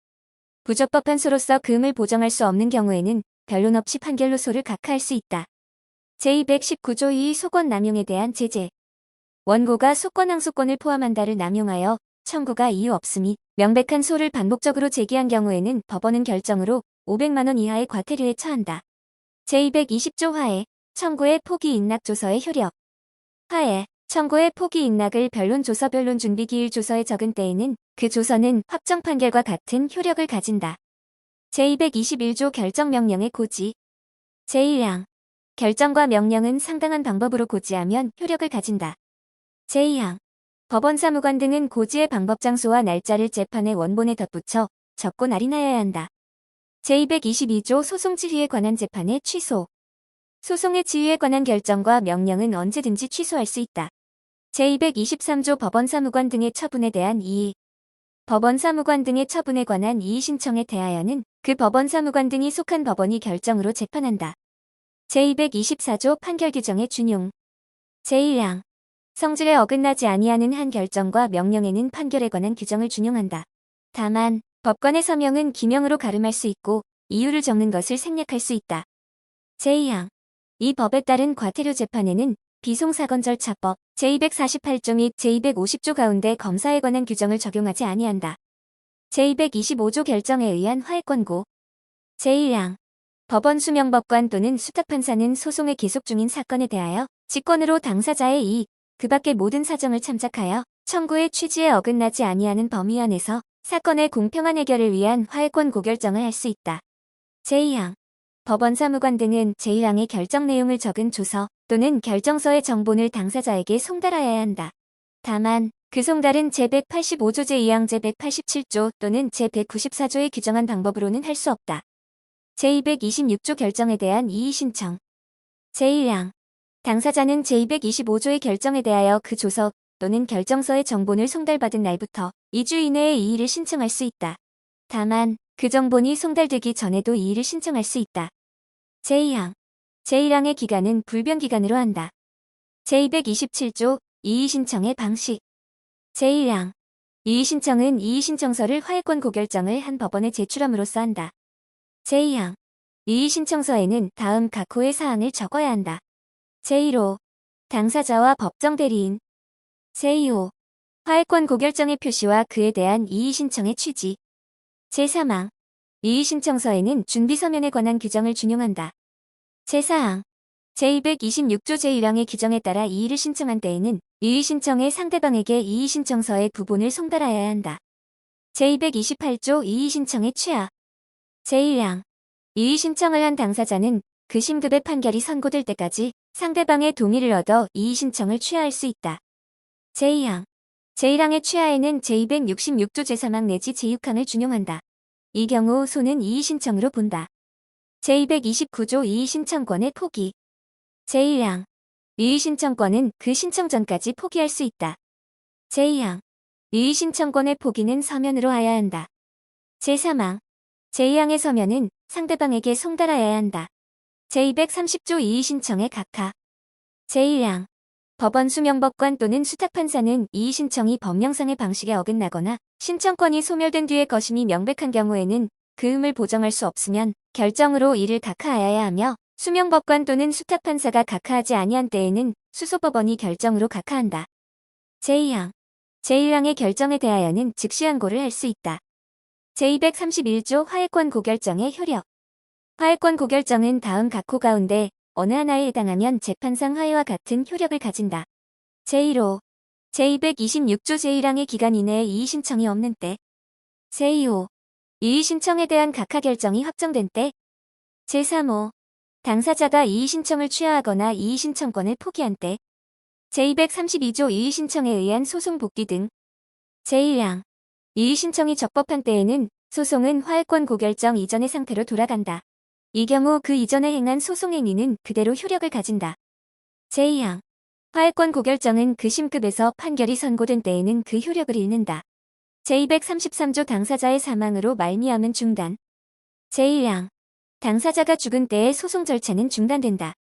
부적법한 소로서 금을 보정할 수 없는 경우에는 변론 없이 판결로 소를 각하할 수 있다. 제219조 2 소권 남용에 대한 제재. 원고가 소권 항소권을 포함한다를 남용하여 청구가 이유 없음이 명백한 소를 반복적으로 제기한 경우에는 법원은 결정으로 500만 원 이하의 과태료에 처한다. 제220조 하에 청구의 포기 인락 조서의 효력. 하에 청구의 포기 인락을 변론 조서 변론 준비 기일 조서에 적은 때에는 그 조서는 확정 판결과 같은 효력을 가진다. 제221조 결정 명령의 고지. 제1항 결정과 명령은 상당한 방법으로 고지하면 효력을 가진다. 제2항 법원 사무관 등은 고지의 방법 장소와 날짜를 재판의 원본에 덧붙여 적고 날인하여야 한다. 제222조 소송 지휘에 관한 재판의 취소. 소송의 지휘에 관한 결정과 명령은 언제든지 취소할 수 있다. 제223조 법원 사무관 등의 처분에 대한 이의. 법원 사무관 등의 처분에 관한 이의 신청에 대하여는 그 법원 사무관 등이 속한 법원이 결정으로 재판한다. 제224조 판결 규정의 준용. 제1항 성질에 어긋나지 아니하는 한 결정과 명령에는 판결에 관한 규정을 준용한다. 다만 법관의 서명은 기명으로 가름할 수 있고 이유를 적는 것을 생략할 수 있다. 제2항 이 법에 따른 과태료 재판에는 비송사건 절차법 제248조 및 제250조 가운데 검사에 관한 규정을 적용하지 아니한다. 제225조 결정에 의한 화해권고. 제1항 법원 수명법관 또는 수탁판사는 소송의 계속 중인 사건에 대하여 직권으로 당사자의 이익, 그 밖의 모든 사정을 참작하여 청구의 취지에 어긋나지 아니하는 범위 안에서 사건의 공평한 해결을 위한 화해권 고결정을 할 수 있다. 제2항 법원 사무관 등은 제1항의 결정 내용을 적은 조서 또는 결정서의 정본을 당사자에게 송달하여야 한다. 다만 그 송달은 제185조 제2항 제187조 또는 제194조에 규정한 방법으로는 할 수 없다. 제226조 결정에 대한 이의 신청. 제1항 당사자는 제225조의 결정에 대하여 그 조서 또는 결정서의 정본을 송달받은 날부터 2주 이내에 이의를 신청할 수 있다. 다만 그 정본이 송달되기 전에도 이의를 신청할 수 있다. 제2항 제1항의 기간은 불변기간으로 한다. 제227조 이의 신청의 방식. 제1항 이의 신청은 이의 신청서를 화해권 고결정을 한 법원에 제출함으로써 한다. 제2항 이의 신청서에는 다음 각 호의 사항을 적어야 한다. 제1호 당사자와 법정 대리인. 제2호 화해권 고결정의 표시와 그에 대한 이의 신청의 취지. 제3항 이의 신청서에는 준비 서면에 관한 규정을 준용한다. 제4항 제226조 제1항의 규정에 따라 이의를 신청한 때에는 이의 신청의 상대방에게 이의 신청서의 부본을 송달하여야 한다. 제228조 이의 신청의 취하. 제1항 이의 신청을 한 당사자는 그 심급의 판결이 선고될 때까지 상대방의 동의를 얻어 이의 신청을 취하할 수 있다. 제2항 제1항의 취하에는 제266조 제3항 내지 제6항을 준용한다. 이 경우 소는 이의 신청으로 본다. 제229조 이의 신청권의 포기. 제1항 이의 신청권은 그 신청 전까지 포기할 수 있다. 제2항 이의 신청권의 포기는 서면으로 하여야 한다. 제3항 제2항의 서면은 상대방에게 송달하여야 한다. 제230조 이의 신청의 각하. 제1항 법원 수명법관 또는 수탁판사는 이의 신청이 법령상의 방식에 어긋나거나 신청권이 소멸된 뒤에 것임이 명백한 경우에는 그 의무를 보정할 수 없으면 결정으로 이를 각하하여야 하며 수명법관 또는 수탁판사가 각하하지 아니한 때에는 수소법원이 결정으로 각하한다. 제2항 제1항의 결정에 대하여는 즉시 항고를 할 수 있다. 제231조 화해권 고결정의 효력. 화해권 고결정은 다음 각 호 가운데 어느 하나에 해당하면 재판상 화해와 같은 효력을 가진다. 제1호 제226조 제1항의 기간 이내에 이의 신청이 없는 때. 제2호 이의 신청에 대한 각하 결정이 확정된 때. 제3호 당사자가 이의 신청을 취하하거나 이의 신청권을 포기한 때. 제232조 이의 신청에 의한 소송 복귀 등. 제1항 이의 신청이 적법한 때에는 소송은 화해권 고결정 이전의 상태로 돌아간다. 이 경우 그 이전에 행한 소송 행위는 그대로 효력을 가진다. 제2항 화해권 고결정은 그 심급에서 판결이 선고된 때에는 그 효력을 잃는다. 제233조 당사자의 사망으로 말미암은 중단. 제1항 당사자가 죽은 때의 소송 절차는 중단된다.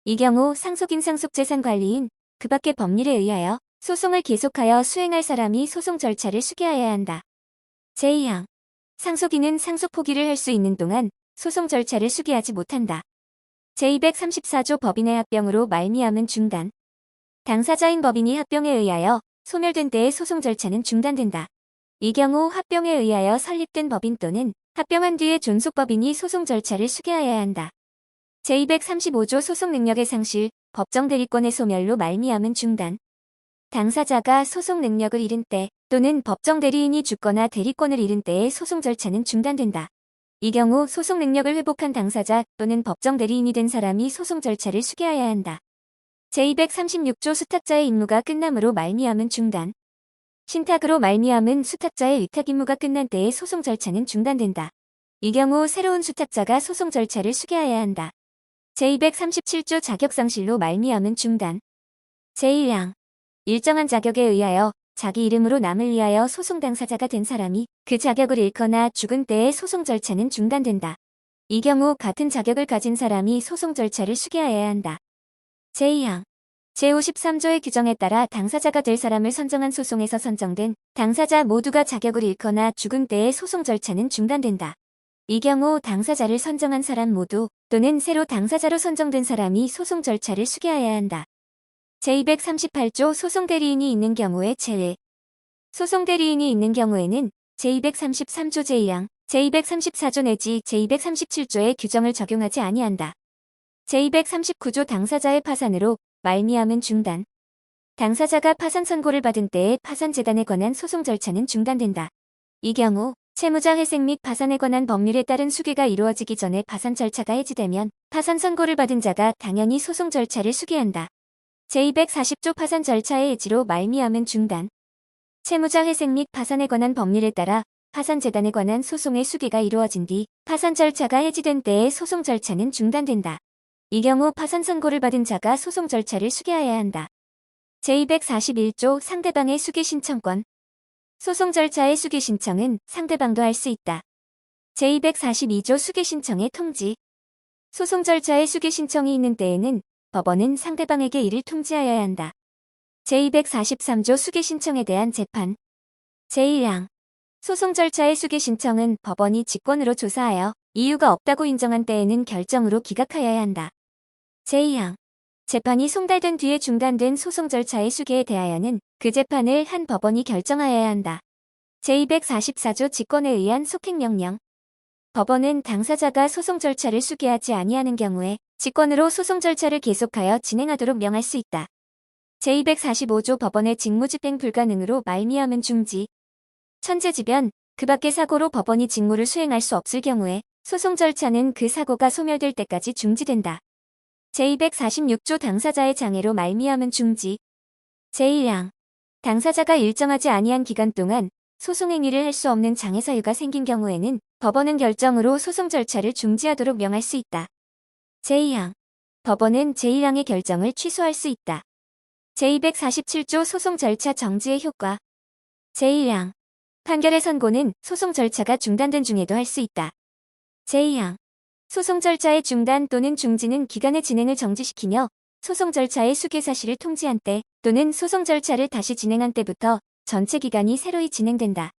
이 경우 상속인 상속재산관리인 그 밖의 법률에 의하여 소송을 계속하여 수행할 사람이 소송 절차를 수기하여야 한다. 제2항 상속인은 상속 포기를 할 수 있는 동안 소송 절차를 수기하지 못한다. 제234조 법인의 합병으로 말미암은 중단. 당사자인 법인이 합병에 의하여 소멸된 때의 소송 절차는 중단된다. 이 경우 합병에 의하여 설립된 법인 또는 합병한 뒤에 존속법인이 소송 절차를 수개하여야 한다. 제235조 소송 능력의 상실, 법정 대리권의 소멸로 말미암은 중단. 당사자가 소송 능력을 잃은 때 또는 법정 대리인이 죽거나 대리권을 잃은 때의 소송 절차는 중단된다. 이 경우 소송 능력을 회복한 당사자 또는 법정 대리인이 된 사람이 소송 절차를 수개하여야 한다. 제236조 수탁자의 임무가 끝남으로 말미암은 중단. 신탁으로 말미암은 수탁자의 위탁 임무가 끝난 때의 소송 절차는 중단된다. 이 경우 새로운 수탁자가 소송 절차를 수개하여야 한다. 제237조 자격상실로 말미암은 중단. 제1항 일정한 자격에 의하여 자기 이름으로 남을 위하여 소송 당사자가 된 사람이 그 자격을 잃거나 죽은 때의 소송 절차는 중단된다. 이 경우 같은 자격을 가진 사람이 소송 절차를 수개하여야 한다. 제2항 제53조의 규정에 따라 당사자가 될 사람을 선정한 소송에서 선정된 당사자 모두가 자격을 잃거나 죽은 때의 소송 절차는 중단된다. 이 경우 당사자를 선정한 사람 모두 또는 새로 당사자로 선정된 사람이 소송 절차를 수개하여야 한다. 제238조 소송 대리인이 있는 경우의 제외. 소송 대리인이 있는 경우에는 제233조 제1항, 제234조 내지 제237조의 규정을 적용하지 아니한다. 제239조 당사자의 파산으로 말미암은 중단. 당사자가 파산 선고를 받은 때에 파산재단에 관한 소송 절차는 중단된다. 이 경우 채무자 회생 및 파산에 관한 법률에 따른 수개가 이루어지기 전에 파산 절차가 해지되면 파산 선고를 받은 자가 당연히 소송 절차를 수개한다. 제240조 파산 절차의 해지로 말미암은 중단. 채무자 회생 및 파산에 관한 법률에 따라 파산재단에 관한 소송의 수개가 이루어진 뒤 파산 절차가 해지된 때의 소송 절차는 중단된다. 이 경우 파산 선고를 받은 자가 소송 절차를 수개하여야 한다. 제241조 상대방의 수개 신청권. 소송 절차의 수개 신청은 상대방도 할 수 있다. 제242조 수개 신청의 통지. 소송 절차의 수개 신청이 있는 때에는 법원은 상대방에게 이를 통지하여야 한다. 제243조 수개 신청에 대한 재판. 제1항 소송 절차의 수개 신청은 법원이 직권으로 조사하여 이유가 없다고 인정한 때에는 결정으로 기각하여야 한다. 제2항 재판이 송달된 뒤에 중단된 소송 절차의 수개에 대하여는 그 재판을 한 법원이 결정하여야 한다. 제244조 직권에 의한 속행명령. 법원은 당사자가 소송 절차를 수개하지 아니하는 경우에 직권으로 소송 절차를 계속하여 진행하도록 명할 수 있다. 제245조 법원의 직무집행 불가능으로 말미암은 중지. 천재지변, 그 밖의 사고로 법원이 직무를 수행할 수 없을 경우에 소송 절차는 그 사고가 소멸될 때까지 중지된다. 제246조 당사자의 장애로 말미암은 중지. 제1항 당사자가 일정하지 아니한 기간 동안 소송행위를 할 수 없는 장애 사유가 생긴 경우에는 법원은 결정으로 소송 절차를 중지하도록 명할 수 있다. 제2항 법원은 제1항의 결정을 취소할 수 있다. 제247조 소송 절차 정지의 효과. 제1항 판결의 선고는 소송 절차가 중단된 중에도 할 수 있다. 제2항 소송 절차의 중단 또는 중지는 기간의 진행을 정지시키며 소송 절차의 수개 사실을 통지한 때 또는 소송 절차를 다시 진행한 때부터 전체 기간이 새로이 진행된다.